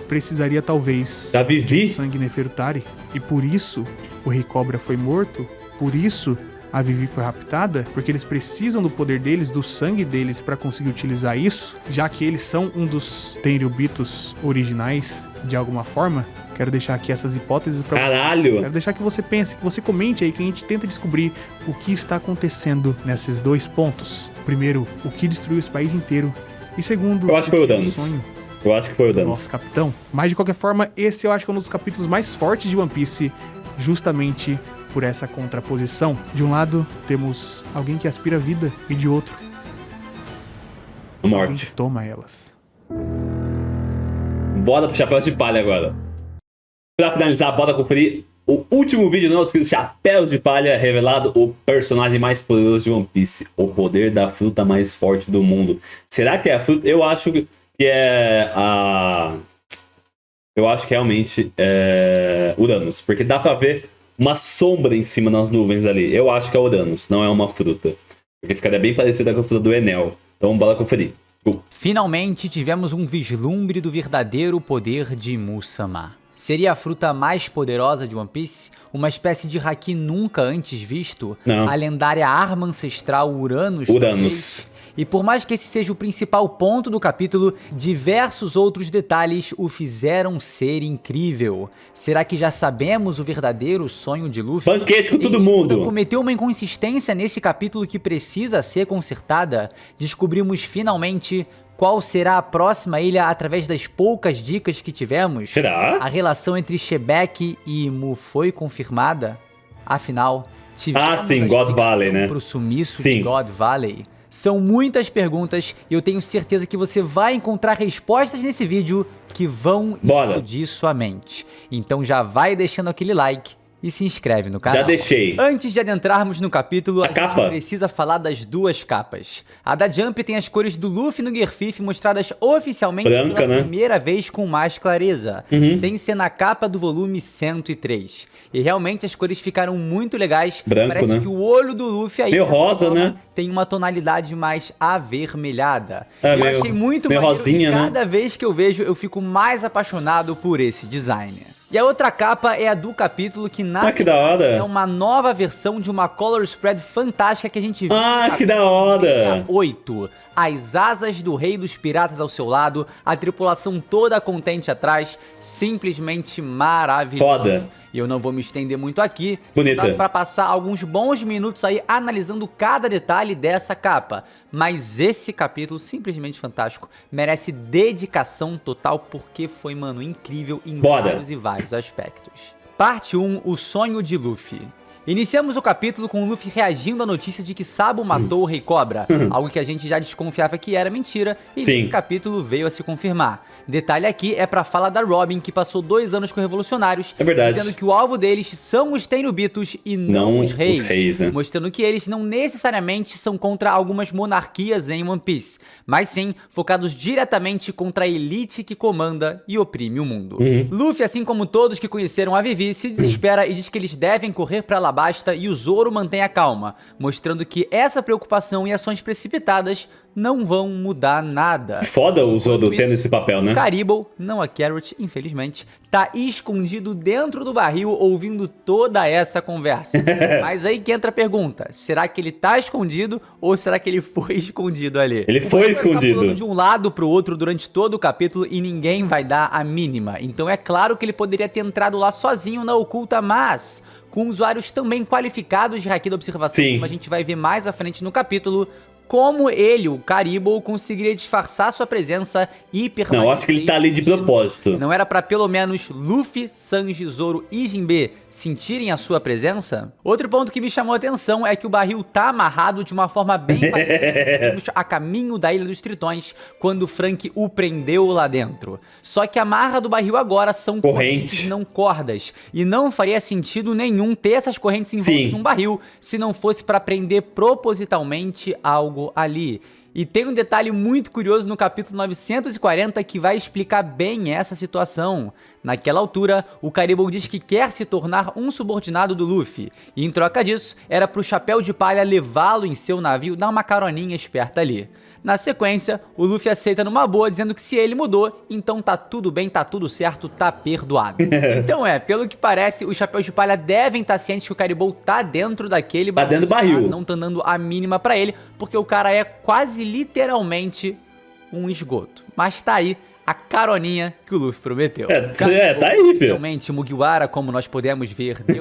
precisaria talvez da Vivi, sangue Nefertari, e por isso o Rei Cobra foi morto, por isso a Vivi foi raptada, porque eles precisam do poder deles, do sangue deles para conseguir utilizar isso, já que eles são um dos Tenryubitos originais de alguma forma. Quero deixar aqui essas hipóteses para você. Quero deixar que você pense, que você comente aí, que a gente tenta descobrir o que está acontecendo nesses dois pontos. Primeiro, o que destruiu esse país inteiro, e segundo, eu acho que foi o Thanos. Sonho Eu acho que foi o Thanos. Nosso capitão. Mas de qualquer forma, esse eu acho que é um dos capítulos mais fortes de One Piece, justamente por essa contraposição. De um lado, temos alguém que aspira a vida, e de outro, a morte. Alguém que toma elas. Bora pro Chapéu de Palha agora. Pra finalizar, bora conferir o último vídeo do nosso querido Chapéu de Palha, revelado o personagem mais poderoso de One Piece, o poder da fruta mais forte do mundo. Será que é a fruta? Eu acho que é a... Eu acho que realmente é Uranus, porque dá pra ver uma sombra em cima das nuvens ali. Eu acho que é Uranus, não é uma fruta. Porque ficaria bem parecida com a fruta do Enel. Então bora conferir. Finalmente tivemos um vislumbre do verdadeiro poder de Musama. Seria a fruta mais poderosa de One Piece? Uma espécie de haki nunca antes visto? Não. A lendária arma ancestral Uranus? E por mais que esse seja o principal ponto do capítulo, diversos outros detalhes o fizeram ser incrível. Será que já sabemos o verdadeiro sonho de Luffy? Banquete com todo mundo! Cometeu uma inconsistência nesse capítulo que precisa ser consertada? Descobrimos finalmente qual será a próxima ilha através das poucas dicas que tivemos? Será? A relação entre Shebek e Imu foi confirmada? Afinal, tivemos sim, God Valley, né? Pro sumiço de God Valley? São muitas perguntas e eu tenho certeza que você vai encontrar respostas nesse vídeo que vão explodir sua mente. Então já vai deixando aquele like e se inscreve no canal. Já deixei. Antes de adentrarmos no capítulo, a gente precisa falar das duas capas. A da Jump tem as cores do Luffy no Gear 5 mostradas oficialmente pela primeira vez com mais clareza, sem ser na capa do volume 103. E realmente as cores ficaram muito legais. Parece que o olho do Luffy aí meio rosa, né? Tem uma tonalidade mais avermelhada. Eu achei muito meio maneiro, rosinha, e cada vez que eu vejo eu fico mais apaixonado por esse design. E a outra capa é a do capítulo, que na verdade que da hora. É uma nova versão de uma color spread fantástica que a gente viu. Que da hora! 8. As asas do Rei dos Piratas ao seu lado, a tripulação toda contente atrás, simplesmente maravilhoso. Foda! E eu não vou me estender muito aqui, Bonita. Para passar alguns bons minutos aí analisando cada detalhe dessa capa. Mas esse capítulo, simplesmente fantástico, merece dedicação total porque foi, mano, incrível em vários e vários aspectos. Parte 1, o sonho de Luffy. Iniciamos o capítulo com o Luffy reagindo à notícia de que Sabo matou o Rei Cobra, algo que a gente já desconfiava que era mentira, e nesse capítulo veio a se confirmar. Detalhe aqui é pra fala da Robin, que passou 2 anos com revolucionários, dizendo que o alvo deles são os Tenryubitos e não os reis, né? Mostrando que eles não necessariamente são contra algumas monarquias em One Piece, mas sim focados diretamente contra a elite que comanda e oprime o mundo. Luffy, assim como todos que conheceram a Vivi, se desespera e diz que eles devem correr pra Alabasta, e o Zoro mantém a calma, mostrando que essa preocupação e ações precipitadas não vão mudar nada. Foda o Zoro Enquanto tendo isso, esse papel, né? O Caribou, não a Carrot, infelizmente, tá escondido dentro do barril ouvindo toda essa conversa. Mas aí que entra a pergunta, será que ele tá escondido ou será que ele foi escondido ali? Ele foi Vai ficar escondido. pulando de um lado pro outro durante todo o capítulo e ninguém vai dar a mínima. Então é claro que ele poderia ter entrado lá sozinho na oculta, mas com usuários também qualificados de haki da observação, Sim. como a gente vai ver mais à frente no capítulo, como ele, o Caribou, conseguiria disfarçar sua presença e permanecer. Não, eu acho que ele tá ali de escondido. propósito. Não era pra pelo menos Luffy, Sanji, Zoro e Jinbe sentirem a sua presença? Outro ponto que me chamou a atenção é que o barril tá amarrado de uma forma bem parecida a caminho da Ilha dos Tritões, quando Frank o prendeu lá dentro. Só que a amarra do barril agora são correntes, não cordas, e não faria sentido nenhum ter essas correntes em volta Sim. de um barril se não fosse pra prender propositalmente algo ali. E tem um detalhe muito curioso no capítulo 940 que vai explicar bem essa situação. Naquela altura, o Caribou diz que quer se tornar um subordinado do Luffy, e em troca disso, era pro Chapéu de Palha levá-lo em seu navio, dar uma caroninha esperta ali. Na sequência, o Luffy aceita numa boa, dizendo que se ele mudou, então tá tudo bem, tá tudo certo, tá perdoado. Então pelo que parece, os Chapéus de Palha devem estar cientes que o Caribou tá dentro daquele barril. Tá dentro do barril. Não tá dando a mínima pra ele, porque o cara é quase literalmente um esgoto. Mas tá aí a caroninha que o Luffy prometeu. Tá aí, filho. Oficialmente, Mugiwara, como nós podemos ver, deu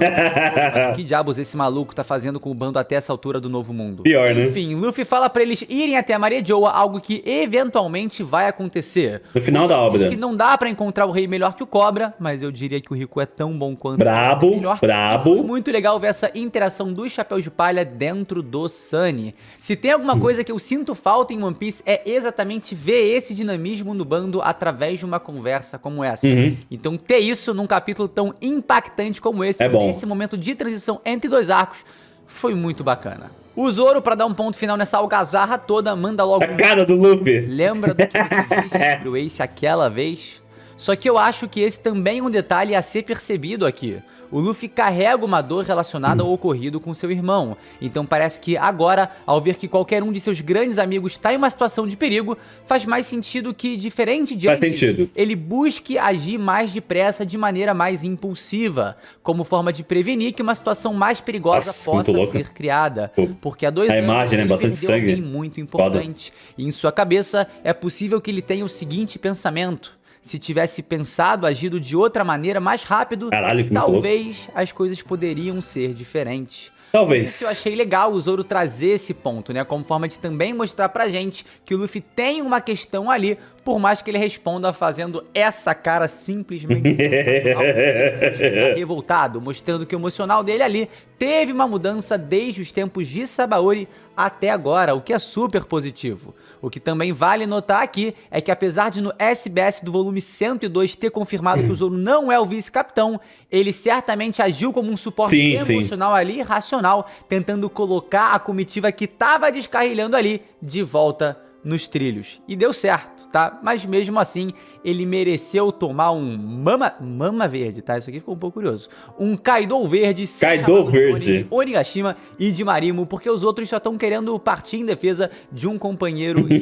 que diabos esse maluco tá fazendo com o bando até essa altura do Novo Mundo? Pior, né? Enfim, Luffy fala pra eles irem até a Maria Joa, algo que eventualmente vai acontecer. No final O da Luffy diz obra. que não dá pra encontrar o rei melhor que o Cobra, mas eu diria que o Rico é tão bom quanto Brabo, melhor. brabo. Foi muito legal ver essa interação dos Chapéus de Palha dentro do Sunny. Se tem alguma coisa que eu sinto falta em One Piece é exatamente ver esse dinamismo no bando através de uma conversa como essa. Então ter isso num capítulo tão impactante como esse, É bom. nesse momento de transição entre dois arcos, foi muito bacana. O Zoro, pra dar um ponto final nessa algazarra toda, manda logo A cara do Luffy. Lembra do que você disse sobre o Ace aquela vez? Só que eu acho que esse também é um detalhe a ser percebido aqui. O Luffy carrega uma dor relacionada ao ocorrido com seu irmão. Então parece que agora, ao ver que qualquer um de seus grandes amigos está em uma situação de perigo, faz mais sentido que, diferente de Faz antes, sentido. ele busque agir mais depressa de maneira mais impulsiva, como forma de prevenir que uma situação mais perigosa Nossa, muito possa louco. ser criada. Pô, Porque há 2 a anos imagem, né? ele Bastante perdeu sangue. alguém muito importante. E em sua cabeça é possível que ele tenha o seguinte pensamento: se tivesse pensado, agido de outra maneira mais rápido, Caralho, que muito talvez as coisas poderiam ser diferentes. Talvez. Isso eu achei legal o Zoro trazer esse ponto, né? Como forma de também mostrar pra gente que o Luffy tem uma questão ali, por mais que ele responda fazendo essa cara simplesmente sensacional. Revoltado, mostrando que o emocional dele ali teve uma mudança desde os tempos de Sabaody até agora, o que é super positivo. O que também vale notar aqui é que apesar de no SBS do volume 102 ter confirmado que o Zoro não é o vice-capitão, ele certamente agiu como um suporte emocional ali, racional, tentando colocar a comitiva que tava descarrilhando ali de volta nos trilhos. E deu certo, tá? Mas mesmo assim, ele mereceu tomar um mama verde, tá? Isso aqui ficou um pouco curioso. Um Kaido verde, Kaido verde. de Onigashima e de Marimo, porque os outros só estão querendo partir em defesa de um companheiro e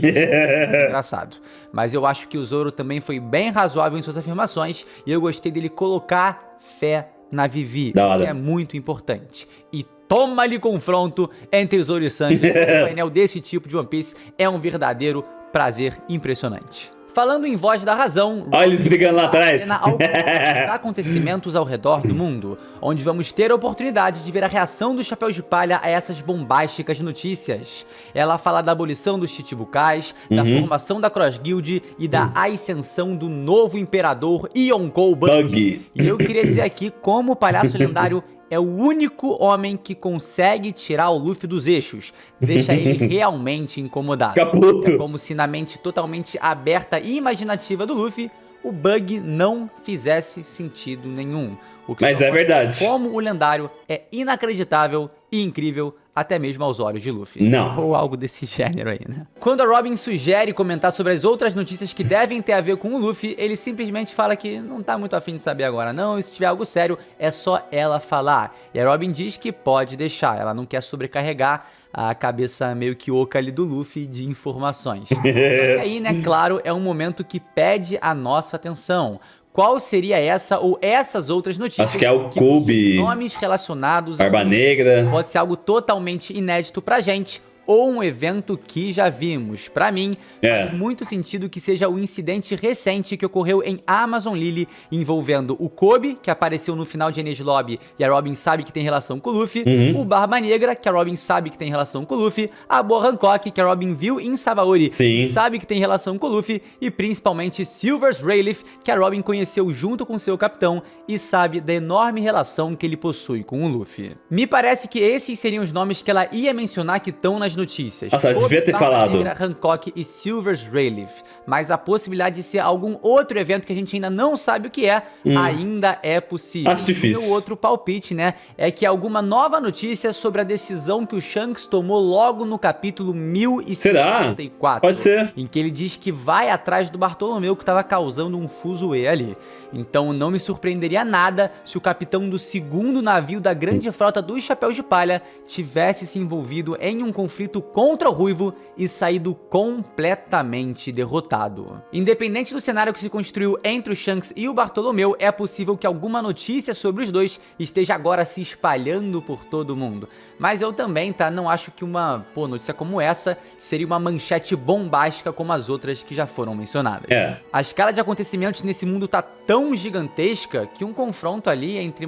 engraçado. Mas eu acho que o Zoro também foi bem razoável em suas afirmações e eu gostei dele colocar fé na Vivi, que é muito importante. E toma-lhe confronto entre Zoro e Sanji. Um painel desse tipo de One Piece é um verdadeiro prazer impressionante. Falando em voz da razão, olha eles brigando lá atrás. Os acontecimentos ao redor do mundo, onde vamos ter a oportunidade de ver a reação dos Chapéus de Palha a essas bombásticas notícias. Ela fala da abolição dos Chichibukais, da formação da Cross Guild e da ascensão do novo imperador Yonkou Buggy. E eu queria dizer aqui como o palhaço lendário é o único homem que consegue tirar o Luffy dos eixos, deixa ele realmente incomodado. Caputo. É como se na mente totalmente aberta e imaginativa do Luffy, o Bug não fizesse sentido nenhum. O que Mas é verdade. como o lendário é inacreditável e incrível até mesmo aos olhos de Luffy. Não. Ou algo desse gênero aí, né? Quando a Robin sugere comentar sobre as outras notícias que devem ter a ver com o Luffy, ele simplesmente fala que não tá muito afim de saber agora não, e se tiver algo sério, é só ela falar. E a Robin diz que pode deixar, ela não quer sobrecarregar a cabeça meio que oca ali do Luffy de informações. Só que aí, né, claro, é um momento que pede a nossa atenção. Qual seria essa ou essas outras notícias? Acho que é o Kobe, Nomes relacionados Barba Negra. Pode ser algo totalmente inédito pra gente ou um evento que já vimos. Pra mim, faz muito sentido que seja o incidente recente que ocorreu em Amazon Lily envolvendo o Kobe, que apareceu no final de Enies Lobby e a Robin sabe que tem relação com o Luffy, o Barba Negra, que a Robin sabe que tem relação com o Luffy, a Boa Hancock, que a Robin viu em Sabaody e sabe que tem relação com o Luffy, e principalmente Silver's Rayleigh, que a Robin conheceu junto com seu capitão e sabe da enorme relação que ele possui com o Luffy. Me parece que esses seriam os nomes que ela ia mencionar que estão nas notícias. Nossa, ela devia ter falado. Negra, Hancock e Silver's Rayleigh. Mas a possibilidade de ser algum outro evento que a gente ainda não sabe o que é, ainda é possível. Acho difícil. E o outro palpite, né, é que alguma nova notícia sobre a decisão que o Shanks tomou logo no capítulo 1054. Será? Pode ser. Em que ele diz que vai atrás do Bartolomeu, que estava causando um fuzuê ali. Então não me surpreenderia nada se o capitão do segundo navio da grande frota dos Chapéus de Palha tivesse se envolvido em um conflito contra o Ruivo e saído completamente derrotado. Independente do cenário que se construiu entre o Shanks e o Bartolomeu, é possível que alguma notícia sobre os dois esteja agora se espalhando por todo mundo. Mas eu também, tá, não acho que uma notícia como essa seria uma manchete bombástica como as outras que já foram mencionadas. A escala de acontecimentos nesse mundo tá tão gigantesca que um confronto ali entre,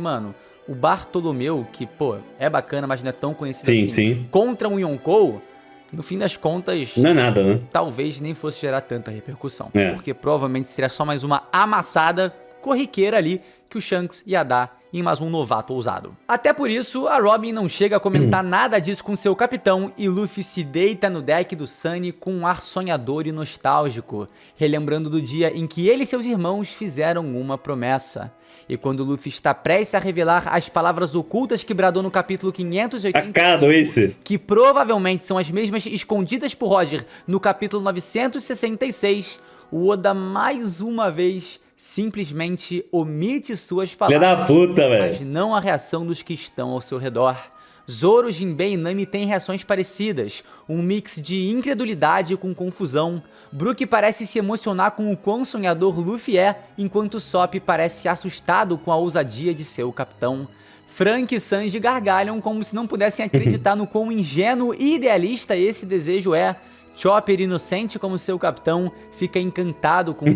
o Bartolomeu, que, é bacana, mas não é tão conhecido assim, contra um Yonkou, no fim das contas, não é nada, né? Talvez nem fosse gerar tanta repercussão. Porque provavelmente seria só mais uma amassada corriqueira ali que o Shanks ia dar em mais um novato ousado. Até por isso, a Robin não chega a comentar nada disso com seu capitão e Luffy se deita no deck do Sunny com um ar sonhador e nostálgico, relembrando do dia em que ele e seus irmãos fizeram uma promessa. E quando Luffy está prestes a revelar as palavras ocultas que bradou no capítulo 585, que provavelmente são as mesmas escondidas por Roger no capítulo 966, o Oda mais uma vez simplesmente omite suas palavras, Filha da puta, mas não a reação dos que estão ao seu redor. Zoro, Jinbei e Nami têm reações parecidas, um mix de incredulidade com confusão. Brook parece se emocionar com o quão sonhador Luffy é, enquanto Sop parece assustado com a ousadia de seu capitão. Frank e Sanji gargalham como se não pudessem acreditar no quão ingênuo e idealista esse desejo é. Chopper, inocente como seu capitão, fica encantado com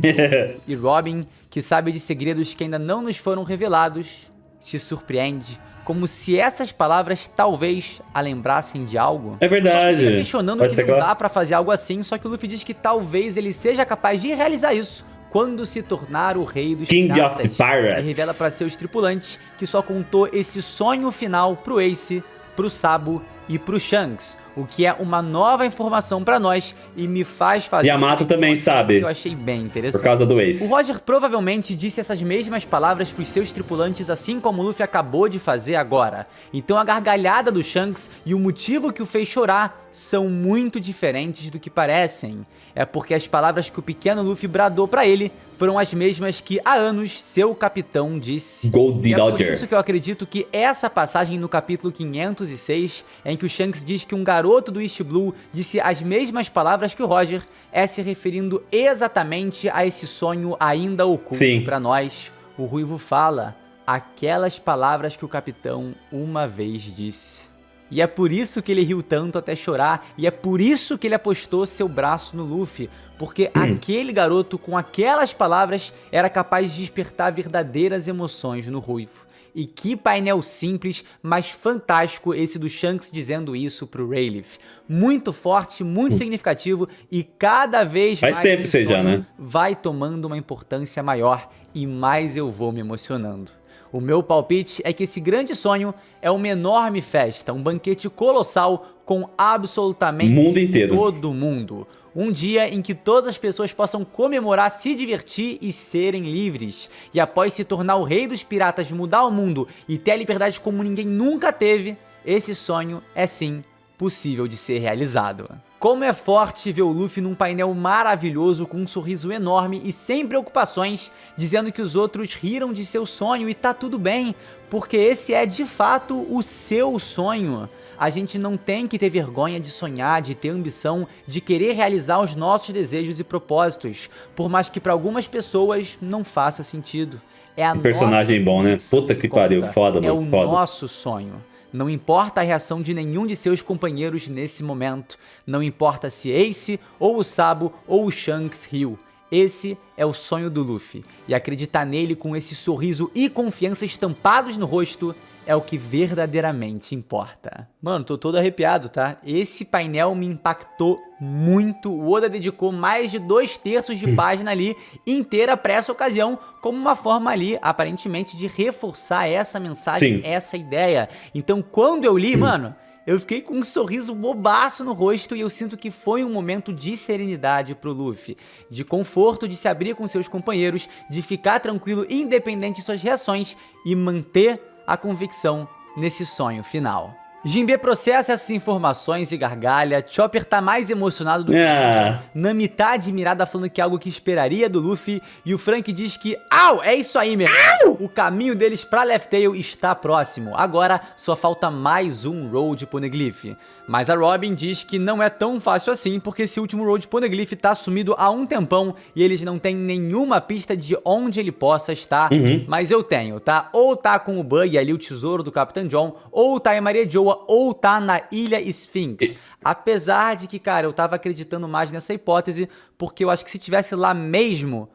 e Robin, que sabe de segredos que ainda não nos foram revelados, se surpreende, como se essas palavras talvez a lembrassem de algo. É verdade. Só fica questionando que não dá pra fazer algo assim, só que o Luffy diz que talvez ele seja capaz de realizar isso quando se tornar o rei dos King of the Pirates. E revela para seus tripulantes que só contou esse sonho final pro Ace, pro Sabo e pro Shanks, o que é uma nova informação pra nós e me faz fazer Yamato também sabe, que eu achei bem interessante. Por causa do Ace. O Roger provavelmente disse essas mesmas palavras pros seus tripulantes, assim como o Luffy acabou de fazer agora. Então a gargalhada do Shanks e o motivo que o fez chorar são muito diferentes do que parecem. É porque as palavras que o pequeno Luffy bradou pra ele foram as mesmas que há anos seu capitão disse. Goldie Dodger. É por isso que eu acredito que essa passagem no capítulo 506, em que o Shanks diz que um garoto do East Blue disse as mesmas palavras que o Roger, é se referindo exatamente a esse sonho ainda oculto pra nós. O Ruivo fala aquelas palavras que o capitão uma vez disse. E é por isso que ele riu tanto até chorar, e é por isso que ele apostou seu braço no Luffy, porque aquele garoto com aquelas palavras era capaz de despertar verdadeiras emoções no Ruivo. E que painel simples, mas fantástico esse do Shanks dizendo isso pro Rayleigh. Muito forte, muito significativo e cada vez mais tempo esse já, né? vai tomando uma importância maior e mais eu vou me emocionando. O meu palpite é que esse grande sonho é uma enorme festa, um banquete colossal com absolutamente todo mundo. Um dia em que todas as pessoas possam comemorar, se divertir e serem livres. E após se tornar o rei dos piratas, mudar o mundo e ter a liberdade como ninguém nunca teve, esse sonho é sim possível de ser realizado. Como é forte ver o Luffy num painel maravilhoso com um sorriso enorme e sem preocupações, dizendo que os outros riram de seu sonho e tá tudo bem, porque esse é de fato o seu sonho. A gente não tem que ter vergonha de sonhar, de ter ambição, de querer realizar os nossos desejos e propósitos, por mais que para algumas pessoas não faça sentido. É a Um personagem bom, né? Puta que pariu, foda, é mano, o foda. nosso sonho. Não importa a reação de nenhum de seus companheiros nesse momento. Não importa se Ace, ou o Sabo, ou o Shanks riu. Esse é o sonho do Luffy. E acreditar nele com esse sorriso e confiança estampados no rosto é o que verdadeiramente importa. Mano, tô todo arrepiado, tá? Esse painel me impactou muito. O Oda dedicou mais de 2/3 de página ali inteira pra essa ocasião, como uma forma ali, aparentemente, de reforçar essa mensagem, Sim. essa ideia. Então, quando eu li, mano, eu fiquei com um sorriso bobaço no rosto e eu sinto que foi um momento de serenidade pro Luffy, de conforto, de se abrir com seus companheiros, de ficar tranquilo, independente de suas reações e manter a convicção nesse sonho final. Jinbe processa essas informações e gargalha, Chopper tá mais emocionado do que nunca, Nami tá admirada falando que é algo que esperaria do Luffy, e o Frank diz que, é isso aí mesmo, o caminho deles pra Laugh Tale está próximo, agora só falta mais um Road Poneglyph. Mas a Robin diz que não é tão fácil assim, porque esse último Road Poneglyph tá sumido há um tempão, e eles não têm nenhuma pista de onde ele possa estar, mas eu tenho, tá? Ou tá com o Bug ali, o tesouro do Capitão John, ou tá em Maria Joa, ou tá na Ilha Sphinx. Apesar de que, cara, eu tava acreditando mais nessa hipótese, porque eu acho que se tivesse lá mesmo,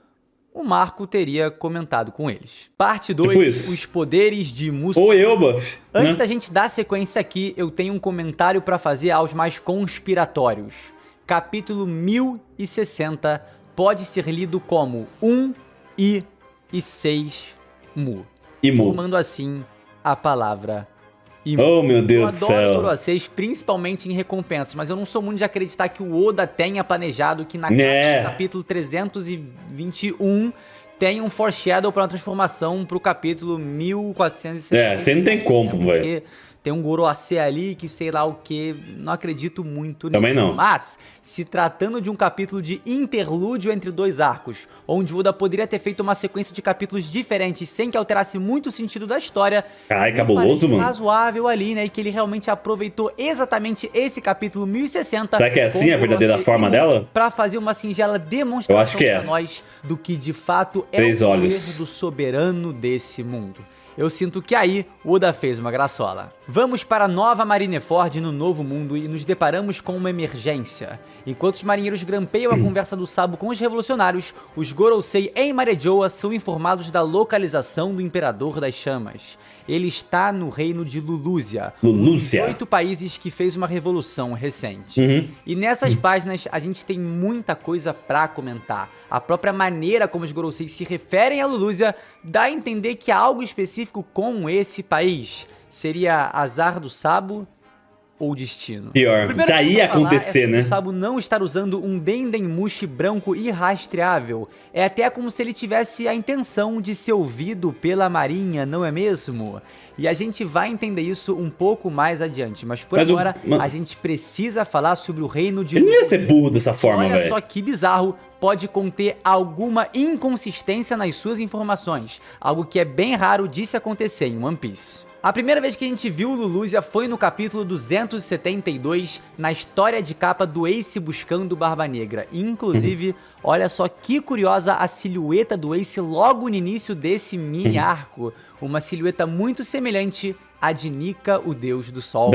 o Marco teria comentado com eles. Parte 2, os poderes de Musa. Ou eu, Buff. Antes né? da gente dar sequência aqui, eu tenho um comentário pra fazer aos mais conspiratórios. Capítulo 1060 pode ser lido como 1 e 6 mu. Formando assim a palavra Imu. Oh, meu Deus do céu. Eu adoro vocês, principalmente em recompensas, mas eu não sou muito de acreditar que o Oda tenha planejado que na capítulo 321 tem um foreshadow para uma transformação pro capítulo 1470. Você não tem como, velho. Tem um Gorosei ali que sei lá o que, não acredito muito Também nisso. não. Mas, se tratando de um capítulo de interlúdio entre dois arcos, onde o Oda poderia ter feito uma sequência de capítulos diferentes sem que alterasse muito o sentido da história, Ai, cabuloso, mano. Razoável ali, né? E que ele realmente aproveitou exatamente esse capítulo 1060. Será que é assim a verdadeira forma dela? Pra fazer uma singela demonstração Eu acho que pra nós do que de fato é Três o olhos. poder do soberano desse mundo. Eu sinto que aí o Oda fez uma graçola. Vamos para a nova Marineford no Novo Mundo e nos deparamos com uma emergência. Enquanto os marinheiros grampeiam a conversa do Sabo com os revolucionários, os Gorosei em Marejoa são informados da localização do Imperador das Chamas. Ele está no reino de Lulúzia, um dos 8 países que fez uma revolução recente. E nessas páginas a gente tem muita coisa pra comentar. A própria maneira como os Gorosei se referem a Lulúzia dá a entender que há algo específico com esse país. Seria azar do Sabo ou destino? Pior, já ia acontecer, né? O Sabo não estar usando um Dendemushi branco irrastreável. É até como se ele tivesse a intenção de ser ouvido pela marinha, não é mesmo? E a gente vai entender isso um pouco mais adiante, mas por agora a gente precisa falar sobre o reino de... Ele não ia ser burro dessa forma, velho. Olha só que bizarro, pode conter alguma inconsistência nas suas informações, algo que é bem raro de se acontecer em One Piece. A primeira vez que a gente viu Lulúzia foi no capítulo 272, na história de capa do Ace buscando Barba Negra. Inclusive, olha só que curiosa a silhueta do Ace logo no início desse mini arco. Uma silhueta muito semelhante a de Nika, o deus do sol.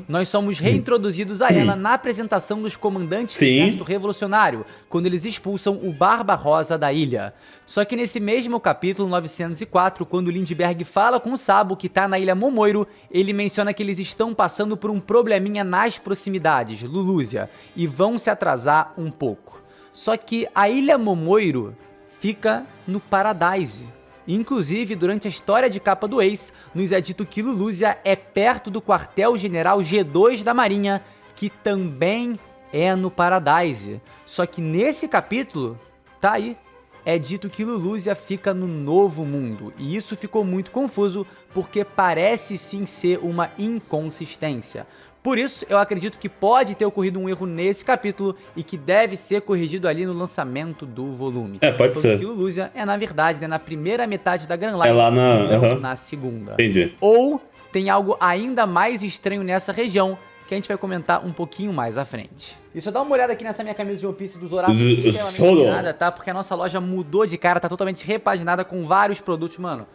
Nós somos reintroduzidos a ela na apresentação dos comandantes do exército revolucionário, quando eles expulsam o Barba Rosa da ilha. Só que nesse mesmo capítulo 904, quando Lindbergh fala com o Sabo que tá na ilha Momoiro, ele menciona que eles estão passando por um probleminha nas proximidades, Lulúzia, e vão se atrasar um pouco. Só que a ilha Momoiro fica no Paradise. Inclusive, durante a história de capa do Ace, nos é dito que Lulúzia é perto do quartel-general G2 da Marinha, que também é no Paradise. Só que nesse capítulo, tá aí, é dito que Lulúzia fica no Novo Mundo. E isso ficou muito confuso, porque parece sim ser uma inconsistência. Por isso, eu acredito que pode ter ocorrido um erro nesse capítulo e que deve ser corrigido ali no lançamento do volume. Pode ser. Porque o Lúcia é, na verdade, né, na primeira metade da Grand Line, É lá na... não na segunda. Entendi. Ou tem algo ainda mais estranho nessa região, que a gente vai comentar um pouquinho mais à frente. E só dá uma olhada aqui nessa minha camisa de One Piece do Zoraço, extremamente nada, tá? Porque a nossa loja mudou de cara, tá totalmente repaginada com vários produtos, mano.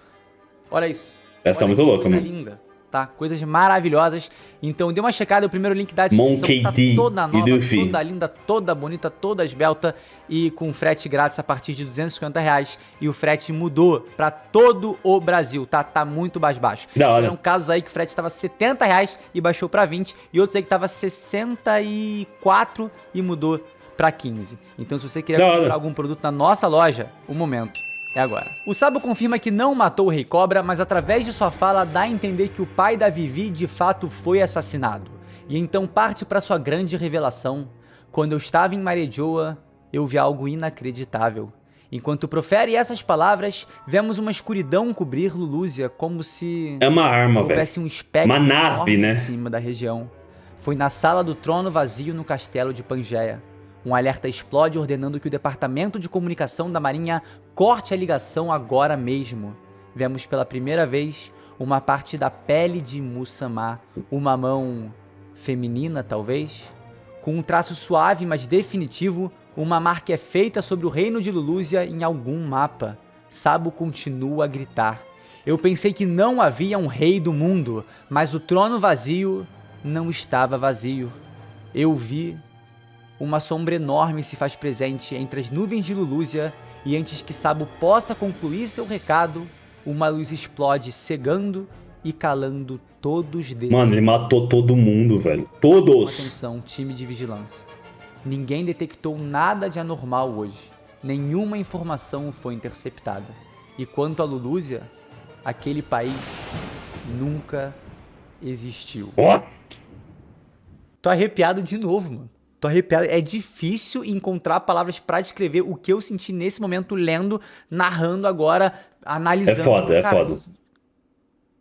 Olha isso. Essa tá Olha muito louca, coisa mano. linda, tá? Coisas maravilhosas. Então dê uma checada, o primeiro link da descrição Monkey tá D. toda nova, E Luffy. toda linda, toda bonita, toda esbelta e com frete grátis a partir de R$250. E o frete mudou pra todo o Brasil, tá? Tá muito mais baixo. Da hora. Tiveram casos aí que o frete tava R$70 e baixou pra 20 e outros aí que tava 64 e mudou pra 15. Então se você queria comprar algum produto na nossa loja, o momento é agora. O Sabo confirma que não matou o Rei Cobra, mas através de sua fala dá a entender que o pai da Vivi de fato foi assassinado. E então parte para sua grande revelação. Quando eu estava em Marejoa, eu vi algo inacreditável. Enquanto profere essas palavras, vemos uma escuridão cobrir Lulúzia, como se É uma arma, velho. houvesse um espectro Uma nave, enorme né? em cima da região. Foi na sala do trono vazio no castelo de Pangeia. Um alerta explode ordenando que o departamento de comunicação da Marinha corte a ligação agora mesmo. Vemos pela primeira vez uma parte da pele de Muzama, uma mão feminina talvez, com um traço suave mas definitivo, uma marca é feita sobre o reino de Lulúzia em algum mapa. Sabo continua a gritar. Eu pensei que não havia um rei do mundo, mas o trono vazio não estava vazio. Eu vi... Uma sombra enorme se faz presente entre as nuvens de Lulúzia e antes que Sabo possa concluir seu recado, uma luz explode cegando e calando todos deles. Mano, ele matou todo mundo, velho. Todos! Atenção, time de vigilância. Ninguém detectou nada de anormal hoje. Nenhuma informação foi interceptada. E quanto a Lulúzia, aquele país nunca existiu. Ó! Tô arrepiado de novo, mano. Tô arrepiado. É difícil encontrar palavras pra descrever o que eu senti nesse momento lendo, narrando agora, analisando. É foda, Cara, é foda.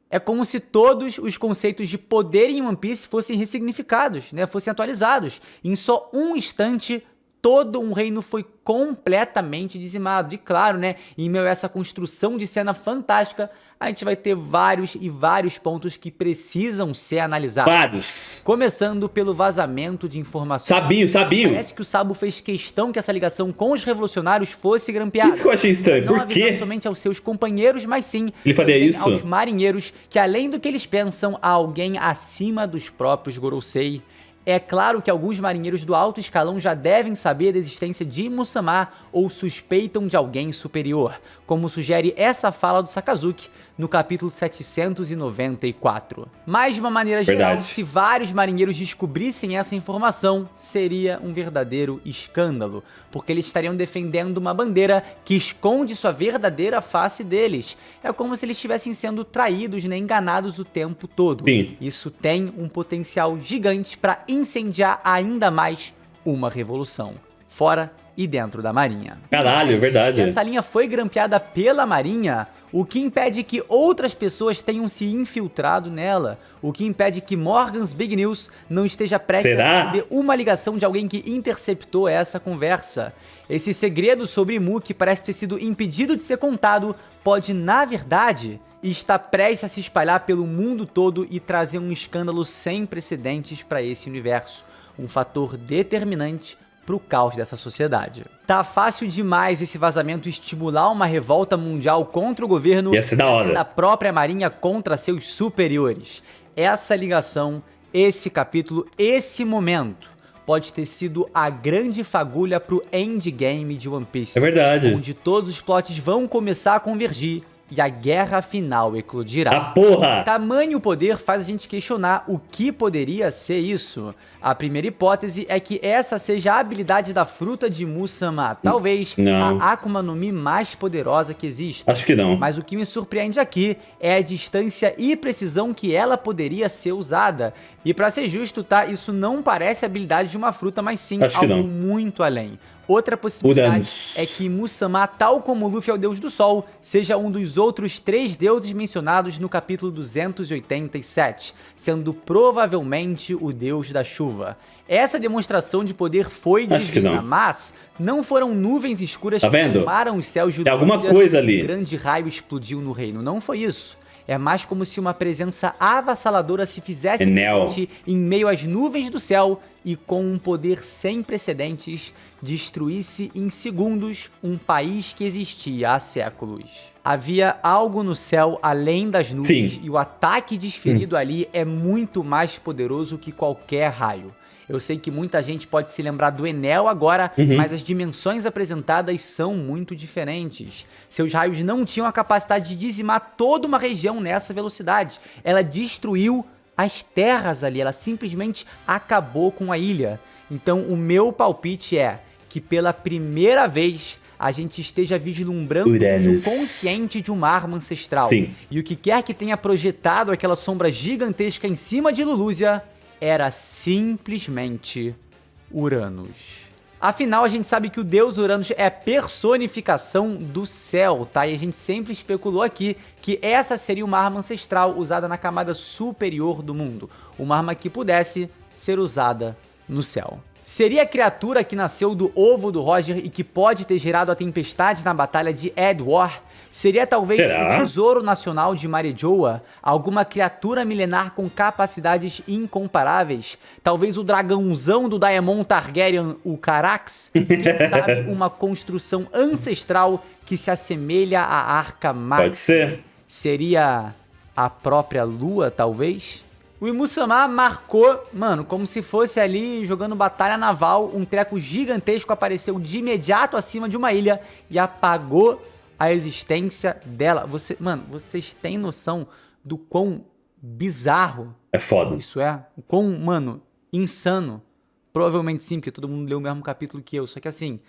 É como se todos os conceitos de poder em One Piece fossem ressignificados, né? Fossem atualizados. Em só um instante, todo um reino foi completamente dizimado. E claro, né? Em meio a essa construção de cena fantástica, a gente vai ter vários e vários pontos que precisam ser analisados. Vários. Começando pelo vazamento de informações. Sabinho. Parece que o Sabo fez questão que essa ligação com os revolucionários fosse grampeada. Isso que eu achei estranho. Não Por avisando quê? somente aos seus companheiros, mas sim Ele faria também isso? aos marinheiros, que além do que eles pensam, há alguém acima dos próprios Gorosei. É claro que alguns marinheiros do alto escalão já devem saber da existência de Muzama ou suspeitam de alguém superior, como sugere essa fala do Sakazuki no capítulo 794. Mas de uma maneira geral, Verdade. se vários marinheiros descobrissem essa informação, seria um verdadeiro escândalo, porque eles estariam defendendo uma bandeira que esconde sua verdadeira face deles. É como se eles estivessem sendo traídos, né, enganados o tempo todo. Sim. Isso tem um potencial gigante para incendiar ainda mais uma revolução, fora e dentro da Marinha. Caralho, é verdade. Se essa linha foi grampeada pela Marinha, o que impede que outras pessoas tenham se infiltrado nela? O que impede que Morgan's Big News não esteja prestes Será? a receber uma ligação de alguém que interceptou essa conversa? Esse segredo sobre Mu, que parece ter sido impedido de ser contado, pode, na verdade, estar prestes a se espalhar pelo mundo todo e trazer um escândalo sem precedentes para esse universo. Um fator determinante pro caos dessa sociedade. Tá fácil demais esse vazamento estimular uma revolta mundial contra o governo Ia ser da hora. e da própria Marinha contra seus superiores. Essa ligação, esse capítulo, esse momento pode ter sido a grande fagulha pro endgame de One Piece. É verdade. Onde todos os plots vão começar a convergir e a guerra final eclodirá. A porra! Tamanho poder faz a gente questionar o que poderia ser isso. A primeira hipótese é que essa seja a habilidade da fruta de Muzama, talvez Não. a Akuma no Mi mais poderosa que existe. Acho que não. Mas o que me surpreende aqui é a distância e precisão que ela poderia ser usada. E pra ser justo, tá? Isso não parece a habilidade de uma fruta, mas sim Acho que algo não. muito além. Outra possibilidade Uranus. é que Muzama, tal como Luffy é o deus do sol, seja um dos outros 3 deuses mencionados no capítulo 287, sendo provavelmente o deus da chuva. Essa demonstração de poder foi Acho que divina, não. mas não foram nuvens escuras Tá que vendo? tomaram os céus de Tem alguma Lúcia coisa e ali. um grande raio explodiu no reino. Não foi isso. É mais como se uma presença avassaladora se fizesse Enel. presente em meio às nuvens do céu e com um poder sem precedentes destruísse em segundos um país que existia há séculos. Havia algo no céu além das nuvens Sim. e o ataque desferido ali é muito mais poderoso que qualquer raio. Eu sei que muita gente pode se lembrar do Enel agora, mas as dimensões apresentadas são muito diferentes. Seus raios não tinham a capacidade de dizimar toda uma região nessa velocidade. Ela destruiu as terras ali, ela simplesmente acabou com a ilha. Então o meu palpite é que pela primeira vez a gente esteja vislumbrando o Uranus. consciente de uma arma ancestral. Sim. E o que quer que tenha projetado aquela sombra gigantesca em cima de Lulúzia era simplesmente Uranus. Afinal, a gente sabe que o deus Uranus é a personificação do céu, tá? E a gente sempre especulou aqui que essa seria uma arma ancestral usada na camada superior do mundo. Uma arma que pudesse ser usada no céu. Seria a criatura que nasceu do ovo do Roger e que pode ter gerado a tempestade na batalha de Edward? Seria talvez Será? o tesouro nacional de Marejoa? Alguma criatura milenar com capacidades incomparáveis? Talvez o dragãozão do Daemon Targaryen, o Carax? Quem sabe uma construção ancestral que se assemelha à Arca Mágica? Pode ser. Seria a própria lua, talvez? O Imusama marcou, mano, como se fosse ali jogando batalha naval, um treco gigantesco apareceu de imediato acima de uma ilha e apagou a existência dela. Mano, vocês têm noção do quão bizarro É foda. isso é? O quão, mano, insano? Provavelmente sim, porque todo mundo leu o mesmo capítulo que eu, só que assim,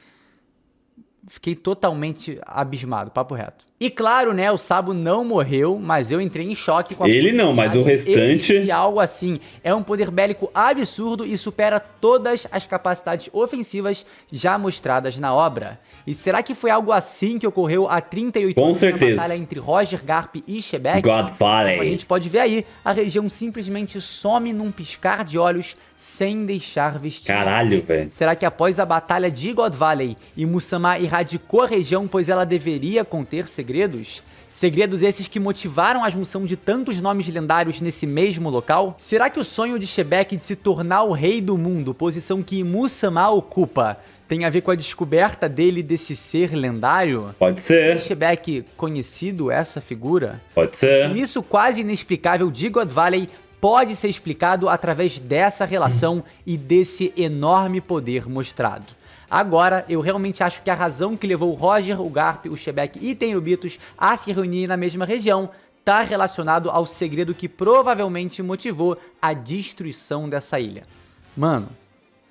fiquei totalmente abismado, papo reto. E claro, né, o Sabo não morreu, mas eu entrei em choque com a Ele não, mas o possibilidade de restante- existir algo assim. É um poder bélico absurdo e supera todas as capacidades ofensivas já mostradas na obra. E será que foi algo assim que ocorreu há 38 Com anos na certeza. batalha entre Roger, Garp e Shebeck? God Como a Valley. gente pode ver aí, a região simplesmente some num piscar de olhos sem deixar vestígios. Caralho, velho. Será que após a batalha de God Valley, Imusama erradicou a região pois ela deveria conter segredos? Segredos esses que motivaram a junção de tantos nomes lendários nesse mesmo local? Será que o sonho de Shebeck de se tornar o rei do mundo, posição que Imusama ocupa, tem a ver com a descoberta dele desse ser lendário? Pode É ser. Shebeck conhecido essa figura? Pode ser. Isso quase inexplicável de God Valley pode ser explicado através dessa relação e desse enorme poder mostrado. Agora, eu realmente acho que a razão que levou o Roger, o Garp, o Shebeck e Tenryubitos a se reunir na mesma região está relacionado ao segredo que provavelmente motivou a destruição dessa ilha. Mano,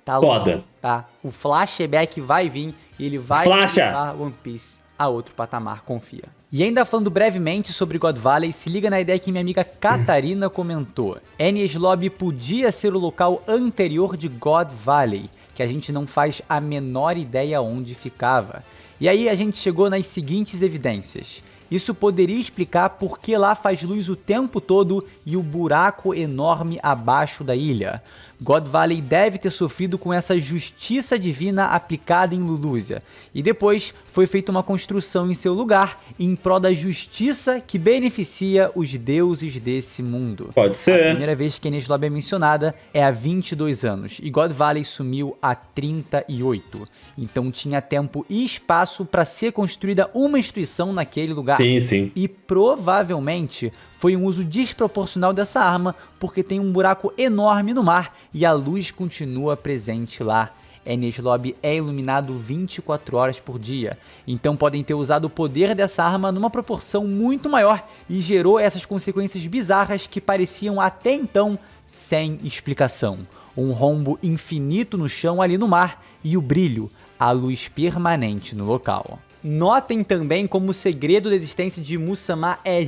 tá Foda. louco, tá? O Flashback vai vir e ele vai Flasha! levar One Piece a outro patamar, confia. E ainda falando brevemente sobre God Valley, se liga na ideia que minha amiga Catarina comentou. Enies Lobby podia ser o local anterior de God Valley, que a gente não faz a menor ideia onde ficava. E aí a gente chegou nas seguintes evidências. Isso poderia explicar por que lá faz luz o tempo todo e o buraco enorme abaixo da ilha. God Valley deve ter sofrido com essa justiça divina aplicada em Lulúzia, e depois foi feita uma construção em seu lugar em prol da justiça que beneficia os deuses desse mundo. Pode A ser. primeira vez que Enies Lobby é mencionada é há 22 anos e God Valley sumiu há 38. Então tinha tempo e espaço para ser construída uma instituição naquele lugar. Sim, sim. E provavelmente foi um uso desproporcional dessa arma porque tem um buraco enorme no mar e a luz continua presente lá. Enies Lobby é iluminado 24 horas por dia, então podem ter usado o poder dessa arma numa proporção muito maior e gerou essas consequências bizarras que pareciam até então sem explicação. Um rombo infinito no chão ali no mar e o brilho, a luz permanente no local. Notem também como o segredo da existência de Muzama é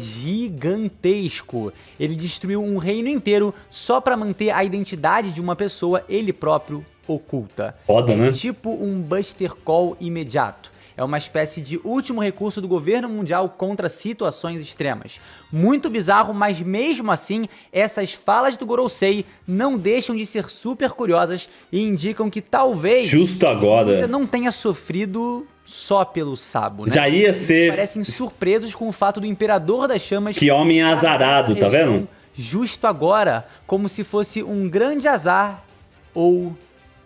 gigantesco. Ele destruiu um reino inteiro só pra manter a identidade de uma pessoa, ele próprio, oculta. Foda, né? Tipo um Buster Call imediato. É uma espécie de último recurso do governo mundial contra situações extremas. Muito bizarro, mas mesmo assim, essas falas do Gorosei não deixam de ser super curiosas e indicam que talvez Justo agora. você não tenha sofrido só pelo Sabo, né? Já ia Eles ser... parecem surpresos com o fato do Imperador das Chamas... Que homem estar azarado, nessa tá região vendo? Justo agora, como se fosse um grande azar ou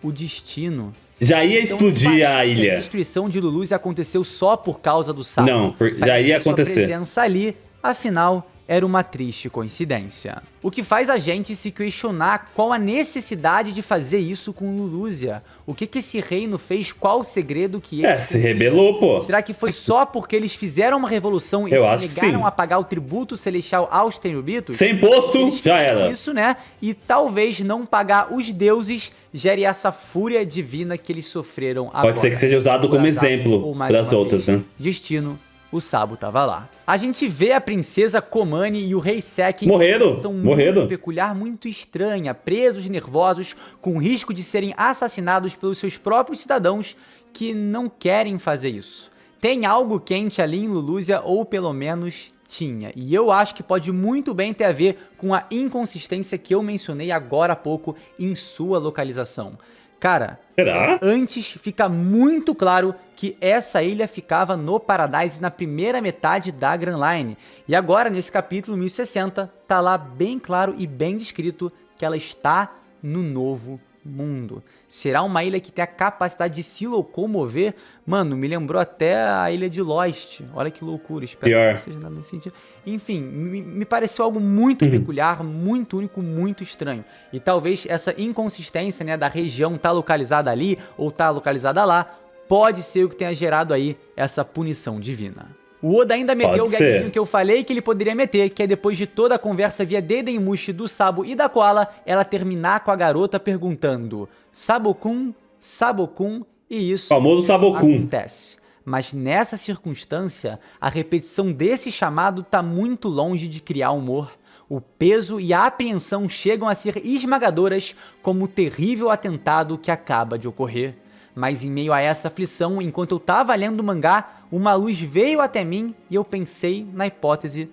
o destino. Já ia explodir Então, a parece que ilha. A destruição de Lulúzia aconteceu só por causa do Sabo. Não, já Parece ia que a sua acontecer. presença ali, afinal, era uma triste coincidência. O que faz a gente se questionar qual a necessidade de fazer isso com Lulúzia. O que esse reino fez, qual o segredo que ele... Se rebelou, pô. Será que foi só porque eles fizeram uma revolução e Eu se acho que negaram sim. a pagar o tributo celestial aos Tenubitos? Sem imposto, Eles já fizeram era. isso, né? E talvez não pagar os deuses gere essa fúria divina que eles sofreram agora. Pode ser que seja usado Por como azar, exemplo ou mais das uma outras, vez. né? Destino, o Sabo tava lá. A gente vê a princesa Komani e o rei Sek Morreram, em uma situação morreram. muito peculiar, muito estranha, presos, nervosos, com risco de serem assassinados pelos seus próprios cidadãos que não querem fazer isso. Tem algo quente ali em Lulúzia, ou pelo menos tinha. E eu acho que pode muito bem ter a ver com a inconsistência que eu mencionei agora há pouco em sua localização. Cara, Será? antes fica muito claro que essa ilha ficava no Paradise na primeira metade da Grand Line. E agora, nesse capítulo 1060, tá lá bem claro e bem descrito que ela está no Novo Mundo. Será uma ilha que tem a capacidade de se locomover? Mano, me lembrou até a ilha de Lost. Olha que loucura, espero Pior. que não seja nada nesse sentido. Enfim, me pareceu algo muito peculiar, muito único, muito estranho. E talvez essa inconsistência, né, da região tá localizada ali ou tá localizada lá, pode ser o que tenha gerado aí essa punição divina. O Oda ainda meteu Pode o gagzinho ser. que eu falei que ele poderia meter, que é depois de toda a conversa via Dedenmushi do Sabo e da Koala, ela terminar com a garota perguntando Sabo-kun, Sabo-kun, e isso Famoso Sabo-kun. acontece. Mas nessa circunstância, a repetição desse chamado tá muito longe de criar humor. O peso e a apreensão chegam a ser esmagadoras, como o terrível atentado que acaba de ocorrer. Mas em meio a essa aflição, enquanto eu tava lendo o mangá, uma luz veio até mim e eu pensei na hipótese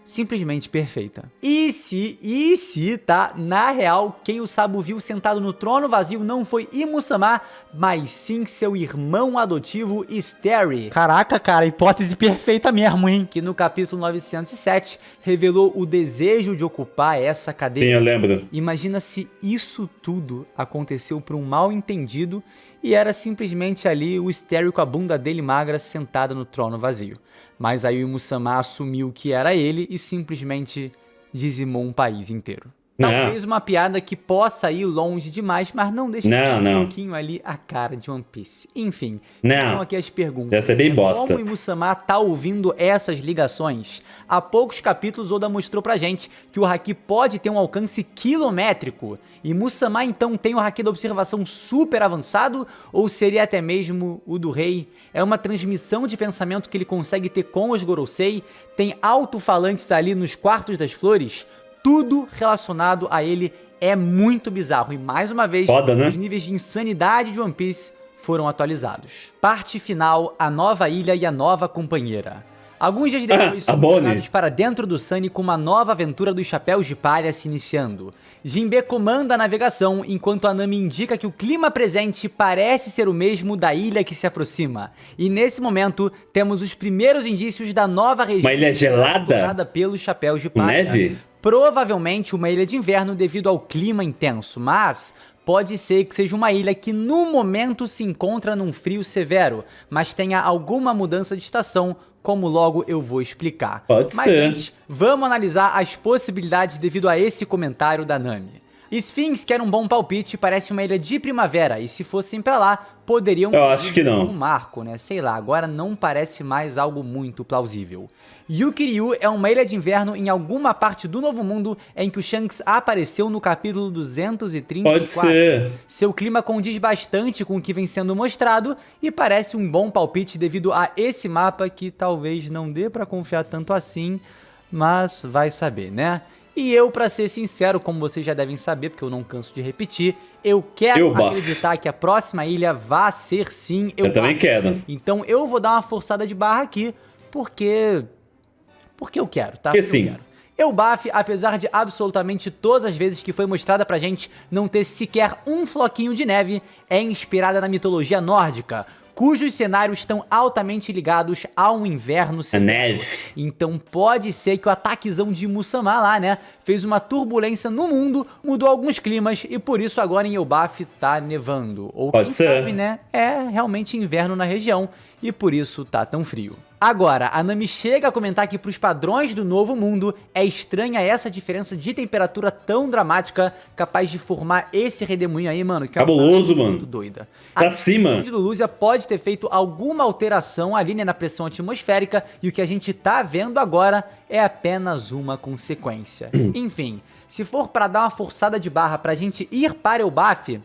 simplesmente perfeita. E se, tá? Na real, quem o Sabo viu sentado no trono vazio não foi Imusama, mas sim seu irmão adotivo, Starry. Caraca, cara, hipótese perfeita mesmo, hein? Que no capítulo 907 revelou o desejo de ocupar essa Sim, cadeira. eu lembro. Imagina se isso tudo aconteceu por um mal entendido e era simplesmente ali o Starry com a bunda dele magra sentada no trono vazio. Mas aí o Imusama assumiu que era ele e simplesmente dizimou um país inteiro. Não. Talvez uma piada que possa ir longe demais, mas não deixa de ser um Não. pouquinho ali a cara de One Piece. Enfim, Não. então aqui as perguntas. Essa é bem bosta. Como o Imusama tá ouvindo essas ligações? Há poucos capítulos Oda mostrou pra gente que o Haki pode ter um alcance quilométrico. E Imusama então tem o Haki da observação super avançado? Ou seria até mesmo o do rei? É uma transmissão de pensamento que ele consegue ter com os Gorosei? Tem alto-falantes ali nos quartos das flores? Tudo relacionado a ele é muito bizarro. E mais uma vez, Foda, né? os níveis de insanidade de One Piece foram atualizados. Parte final, a nova ilha e a nova companheira. Alguns dias depois, a somos Bonnie. jogados para dentro do Sunny com uma nova aventura dos Chapéus de Palha se iniciando. Jinbe comanda a navegação, enquanto a Nami indica que o clima presente parece ser o mesmo da ilha que se aproxima. E nesse momento, temos os primeiros indícios da nova região. Uma ilha gelada? Explorada pelos Chapéus de Com Palha. neve? Provavelmente uma ilha de inverno devido ao clima intenso, mas pode ser que seja uma ilha que no momento se encontra num frio severo, mas tenha alguma mudança de estação, como logo eu vou explicar. Pode mas ser. antes, vamos analisar as possibilidades devido a esse comentário da Nami. Sphinx, que era um bom palpite, parece uma ilha de primavera, e se fossem pra lá, poderiam Eu acho que não. um marco, né? Sei lá, agora não parece mais algo muito plausível. Yukiryu é uma ilha de inverno em alguma parte do Novo Mundo em que o Shanks apareceu no capítulo 234. Pode ser. Seu clima condiz bastante com o que vem sendo mostrado e parece um bom palpite devido a esse mapa que talvez não dê pra confiar tanto assim, mas vai saber, né? E eu, pra ser sincero, como vocês já devem saber, porque eu não canso de repetir, eu quero acreditar que a próxima ilha vai ser sim Eu também quero. Então eu vou dar uma forçada de barra aqui, porque eu quero, tá? Porque sim. Eubaf, apesar de absolutamente todas as vezes que foi mostrada pra gente não ter sequer um floquinho de neve, é inspirada na mitologia nórdica, cujos cenários estão altamente ligados ao inverno severo. neve. Então pode ser que o ataquezão de Musamá lá, né, fez uma turbulência no mundo, mudou alguns climas e por isso agora em Eubaf tá nevando. Ou Pode quem ser. sabe, né, é realmente inverno na região e por isso tá tão frio. Agora, a Nami chega a comentar que pros padrões do Novo Mundo é estranha essa diferença de temperatura tão dramática, capaz de formar esse redemoinho aí, mano, que é Cabuloso, uma coisa mano. muito doida. Pra A cima. descrição de Lulúzia pode ter feito alguma alteração ali, né, na pressão atmosférica, e o que a gente tá vendo agora é apenas uma consequência. Enfim, se for pra dar uma forçada de barra pra gente ir para Eubaf,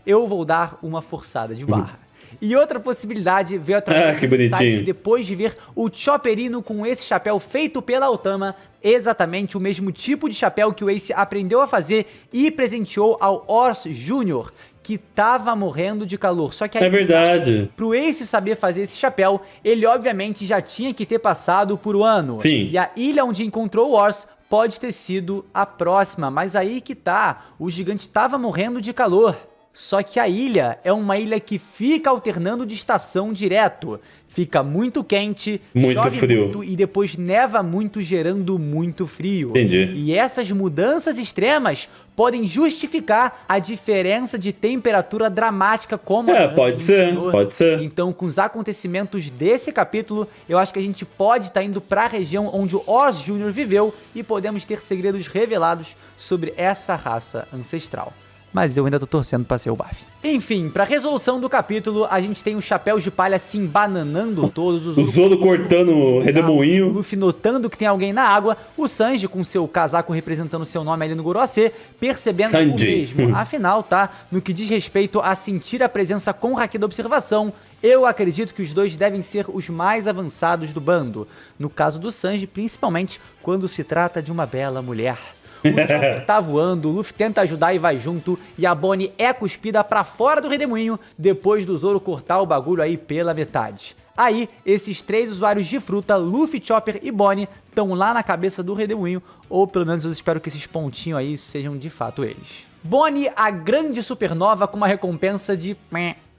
eu vou dar uma forçada de barra. E outra possibilidade veio através que do site bonitinho. depois de ver o Chopperino com esse chapéu feito pela Otama, exatamente o mesmo tipo de chapéu que o Ace aprendeu a fazer e presenteou ao Ors Jr., que tava morrendo de calor. Só que aí, É verdade. pro Ace saber fazer esse chapéu, ele obviamente já tinha que ter passado por Wano. Sim. E a ilha onde encontrou o Ors pode ter sido a próxima, mas aí que tá, o gigante tava morrendo de calor. Só que a ilha é uma ilha que fica alternando de estação direto. Fica muito quente, Muito chove frio. muito e depois neva muito, gerando muito frio. Entendi. E essas mudanças extremas podem justificar a diferença de temperatura dramática como a Nami pode ser, mencionou. pode ser. Então, com os acontecimentos desse capítulo, eu acho que a gente pode estar indo para a região onde o Ors Jr. viveu e podemos ter segredos revelados sobre essa raça ancestral. Mas eu ainda tô torcendo pra ser o Baf. Enfim, pra resolução do capítulo, a gente tem os chapéus de palha se embananando todos, O Zoro cortando o o redemoinho. Luffy notando que tem alguém na água, o Sanji com seu casaco representando seu nome ali no Goroacê, percebendo Sanji. o mesmo. Afinal, tá, no que diz respeito a sentir a presença com o haki da observação, eu acredito que os dois devem ser os mais avançados do bando. No caso do Sanji, principalmente quando se trata de uma bela mulher. O Chopper tá voando, o Luffy tenta ajudar e vai junto, e a Bonnie é cuspida pra fora do redemoinho depois do Zoro cortar o bagulho aí pela metade. Aí, esses três usuários de fruta, Luffy, Chopper e Bonnie, estão lá na cabeça do redemoinho, ou pelo menos eu espero que esses pontinhos aí sejam de fato eles. Bonnie, a grande supernova com uma recompensa de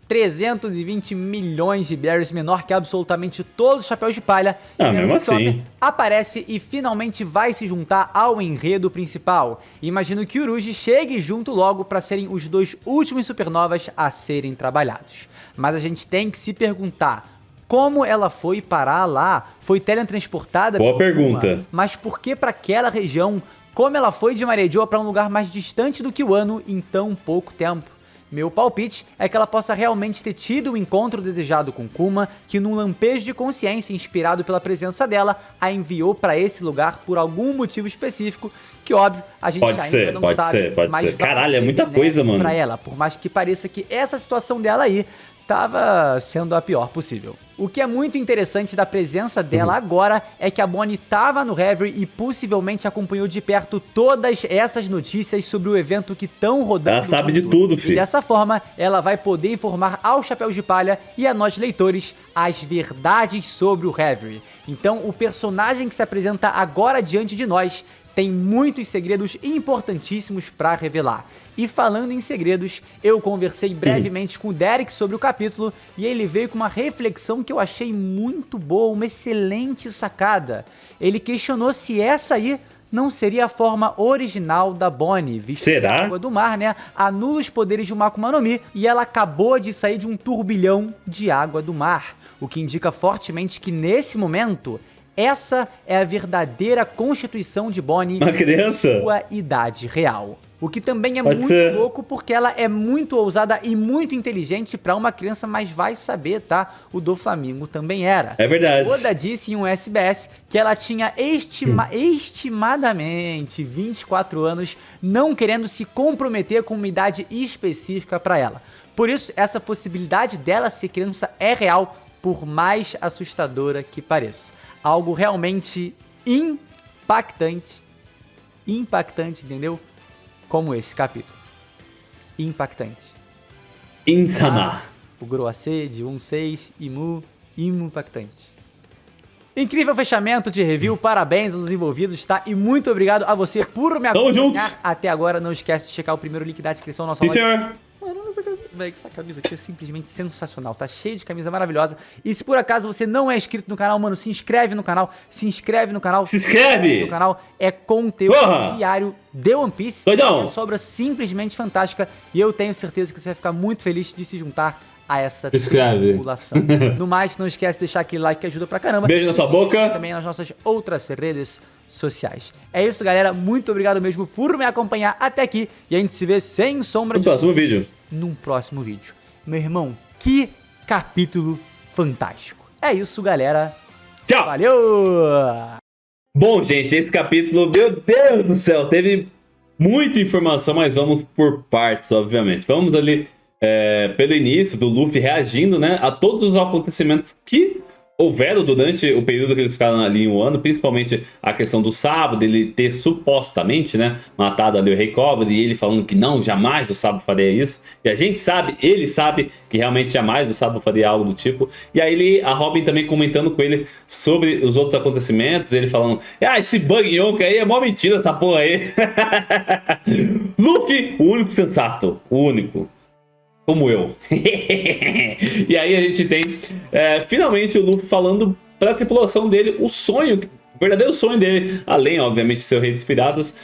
320 milhões de berries, menor que absolutamente todos os chapéus de palha. Ah, E mesmo o Chopper assim. aparece e finalmente vai se juntar ao enredo principal. Imagino que Uruji chegue junto logo para serem os dois últimos supernovas a serem trabalhados. Mas a gente tem que se perguntar: como ela foi parar lá? Foi teletransportada? Boa por pergunta. Kuma? Mas por que para aquela região? Como ela foi de Marejoa para um lugar mais distante do que o Wano em tão pouco tempo? Meu palpite é que ela possa realmente ter tido o encontro desejado com Kuma, que num lampejo de consciência inspirado pela presença dela, a enviou para esse lugar por algum motivo específico, que óbvio, a gente Pode ainda ser, não pode sabe. ser, pode mas ser. vai Caralho, é ser muita coisa, benéfico mano. pra ela, por mais que pareça que essa situação dela aí tava sendo a pior possível. O que é muito interessante da presença dela agora é que a Bonnie tava no Reverie e possivelmente acompanhou de perto todas essas notícias sobre o evento que estão rodando. Ela no sabe de mundo. tudo, E filho. dessa forma, ela vai poder informar aos Chapéus de Palha e a nós leitores as verdades sobre o Reverie. Então, o personagem que se apresenta agora diante de nós tem muitos segredos importantíssimos para revelar. E falando em segredos, eu conversei brevemente com o Derek sobre o capítulo e ele veio com uma reflexão que eu achei muito boa, uma excelente sacada. Ele questionou se essa aí não seria a forma original da Bonnie, visto que Será? a água do mar, né, anula os poderes de uma Akuma no Mi e ela acabou de sair de um turbilhão de água do mar, o que indica fortemente que nesse momento essa é a verdadeira constituição de Bonnie Uma criança? em sua idade real. O que também é Pode muito ser. louco, porque ela é muito ousada e muito inteligente pra uma criança, mas vai saber, tá? O Doflamingo também era. É verdade. Oda disse em um SBS que ela tinha estimadamente 24 anos, não querendo se comprometer com uma idade específica pra ela. Por isso, essa possibilidade dela ser criança é real, por mais assustadora que pareça. Algo realmente impactante, entendeu? Como esse capítulo. Impactante. Insama. O Groacê de 1.6, impactante. Incrível fechamento de review, parabéns aos envolvidos, tá? E muito obrigado a você por me Tamo acompanhar junto. até agora. Não esquece de checar o primeiro link da descrição da nossa Sim, loja. senhor. Mano, essa camisa aqui é simplesmente sensacional, tá cheio de camisa maravilhosa. E se por acaso você não é inscrito no canal, mano, se inscreve no canal, Se inscreve. no canal. É conteúdo Porra! diário de One Piece. Doidão! É uma sobra simplesmente fantástica e eu tenho certeza que você vai ficar muito feliz de se juntar a essa Se inscreve. tripulação. No mais, não esquece de deixar aquele like que ajuda pra caramba. Beijo na sua E siga a gente boca. também nas nossas outras redes sociais. É isso, galera. Muito obrigado mesmo por me acompanhar até aqui. E a gente se vê sem sombra No de próximo vídeo. num próximo vídeo. Meu irmão, que capítulo fantástico. É isso, galera. Tchau. Valeu! Bom, gente, esse capítulo, meu Deus do céu, teve muita informação, mas vamos por partes, obviamente. Vamos ali pelo início do Luffy reagindo, né, a todos os acontecimentos que houveram durante o período que eles ficaram ali em Wano, principalmente a questão do Sabo, dele ter supostamente, né, matado ali o Rei Cobra, e ele falando que não, jamais o Sabo faria isso. E a gente sabe, ele sabe que realmente jamais o Sabo faria algo do tipo. E aí a Robin também comentando com ele sobre os outros acontecimentos, ele falando, esse Bug Yonk aí é mó mentira essa porra aí. Luffy, o único sensato, o único. Como eu. E aí a gente tem finalmente o Luffy falando pra tripulação dele o sonho, o verdadeiro sonho dele, além obviamente de ser o Rei dos Piratas,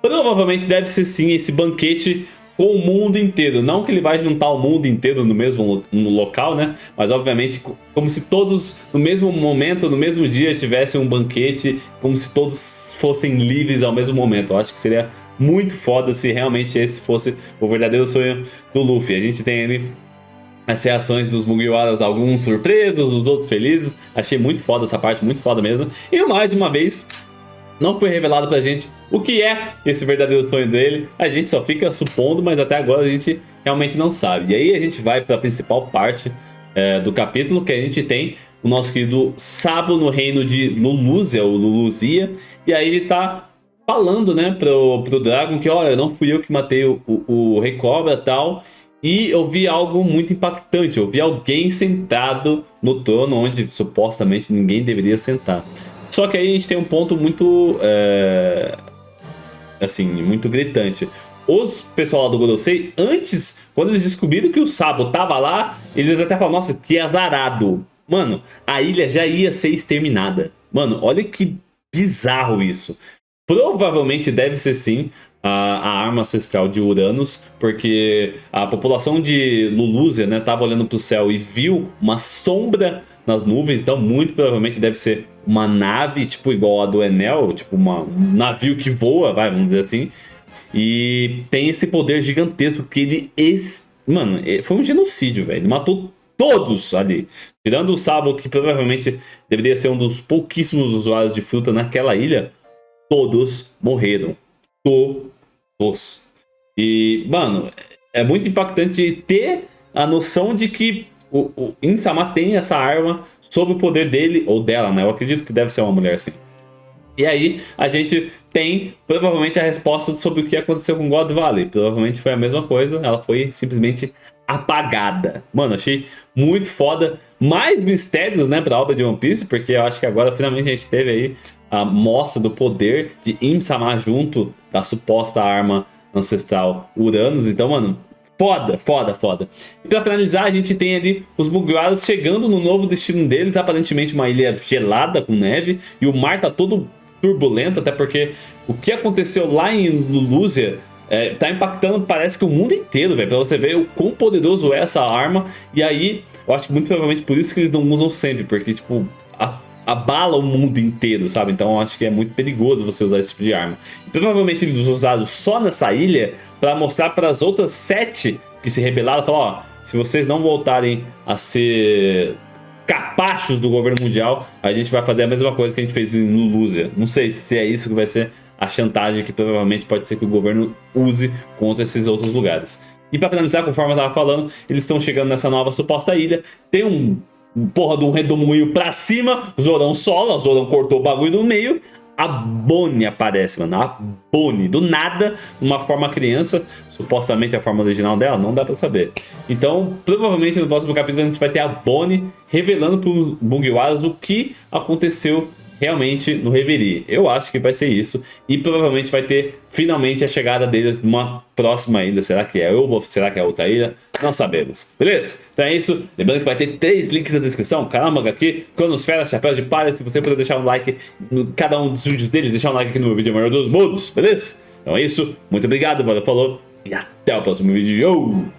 provavelmente deve ser sim esse banquete com o mundo inteiro. Não que ele vai juntar o mundo inteiro no mesmo local, né? Mas obviamente como se todos no mesmo momento, no mesmo dia tivessem um banquete, como se todos fossem livres ao mesmo momento. Eu acho que seria muito foda se realmente esse fosse o verdadeiro sonho do Luffy. A gente tem ali as reações dos Mugiwaras, alguns surpresos, os outros felizes. Achei muito foda essa parte, muito foda mesmo. E mais de uma vez, não foi revelado pra gente o que é esse verdadeiro sonho dele. A gente só fica supondo, mas até agora a gente realmente não sabe. E aí a gente vai pra principal parte do capítulo, que a gente tem o nosso querido Sabo no reino de Luluzia, ou Luluzia. E aí ele tá falando, né, pro Dragon que, olha, não fui eu que matei o Rei Cobra e tal. E eu vi algo muito impactante. Eu vi alguém sentado no trono onde supostamente ninguém deveria sentar. Só que aí a gente tem um ponto muito, assim, muito gritante. Os pessoal lá do Gorosei, antes, quando eles descobriram que o Sabo tava lá, eles até falaram, nossa, que azarado. Mano, a ilha já ia ser exterminada. Mano, olha que bizarro isso. Provavelmente deve ser sim a arma ancestral de Uranus, porque a população de Luluzia, né, tava olhando pro céu e viu uma sombra nas nuvens, então muito provavelmente deve ser uma nave, tipo igual a do Enel, tipo um navio que voa, vamos dizer assim, e tem esse poder gigantesco que ele... Mano, foi um genocídio, velho, ele matou todos ali, tirando o Sabo, que provavelmente deveria ser um dos pouquíssimos usuários de fruta naquela ilha. Todos morreram. Todos. E, mano, é muito impactante ter a noção de que o Insama tem essa arma sob o poder dele, ou dela, né? Eu acredito que deve ser uma mulher assim. E aí a gente tem provavelmente a resposta sobre o que aconteceu com God Valley. Provavelmente foi a mesma coisa, ela foi simplesmente apagada. Mano, achei muito foda. Mais mistérios, né, pra obra de One Piece, porque eu acho que agora finalmente a gente teve aí a mostra do poder de Im-sama junto da suposta arma ancestral Uranus. Então, mano, foda. E pra finalizar, a gente tem ali os Mugiwaras chegando no novo destino deles, aparentemente uma ilha gelada com neve, e o mar tá todo turbulento, até porque o que aconteceu lá em Luluzia tá impactando, parece que o mundo inteiro, velho, pra você ver o quão poderoso é essa arma. E aí, eu acho que muito provavelmente por isso que eles não usam sempre, porque, tipo, abala o mundo inteiro, sabe? Então eu acho que é muito perigoso você usar esse tipo de arma. E provavelmente eles usaram só nessa ilha pra mostrar para as outras 7 que se rebelaram, falar, ó, se vocês não voltarem a ser capachos do governo mundial, a gente vai fazer a mesma coisa que a gente fez no Lúzia. Não sei se é isso que vai ser a chantagem que provavelmente pode ser que o governo use contra esses outros lugares. E pra finalizar, conforme eu tava falando, eles estão chegando nessa nova suposta ilha. Tem um porra de um redemoinho pra cima, Zordon sola, Zordon cortou o bagulho no meio. A Bonnie aparece, mano, a Bonnie, do nada, uma forma criança, supostamente a forma original dela, não dá pra saber. Então, provavelmente no próximo capítulo a gente vai ter a Bonnie revelando pros Mugiwaras o que aconteceu realmente no Reverie. Eu acho que vai ser isso. E provavelmente vai ter finalmente a chegada deles numa próxima ilha. Será que é Elbow? Será que é outra ilha? Não sabemos. Beleza? Então é isso. Lembrando que vai ter 3 links na descrição. Canal Manga aqui, Cronosfera, Chapéu de Palha. Se você puder deixar um like em cada um dos vídeos deles, deixar um like aqui no meu vídeo maior dos modos. Beleza? Então é isso. Muito obrigado. Valeu, falou. E até o próximo vídeo.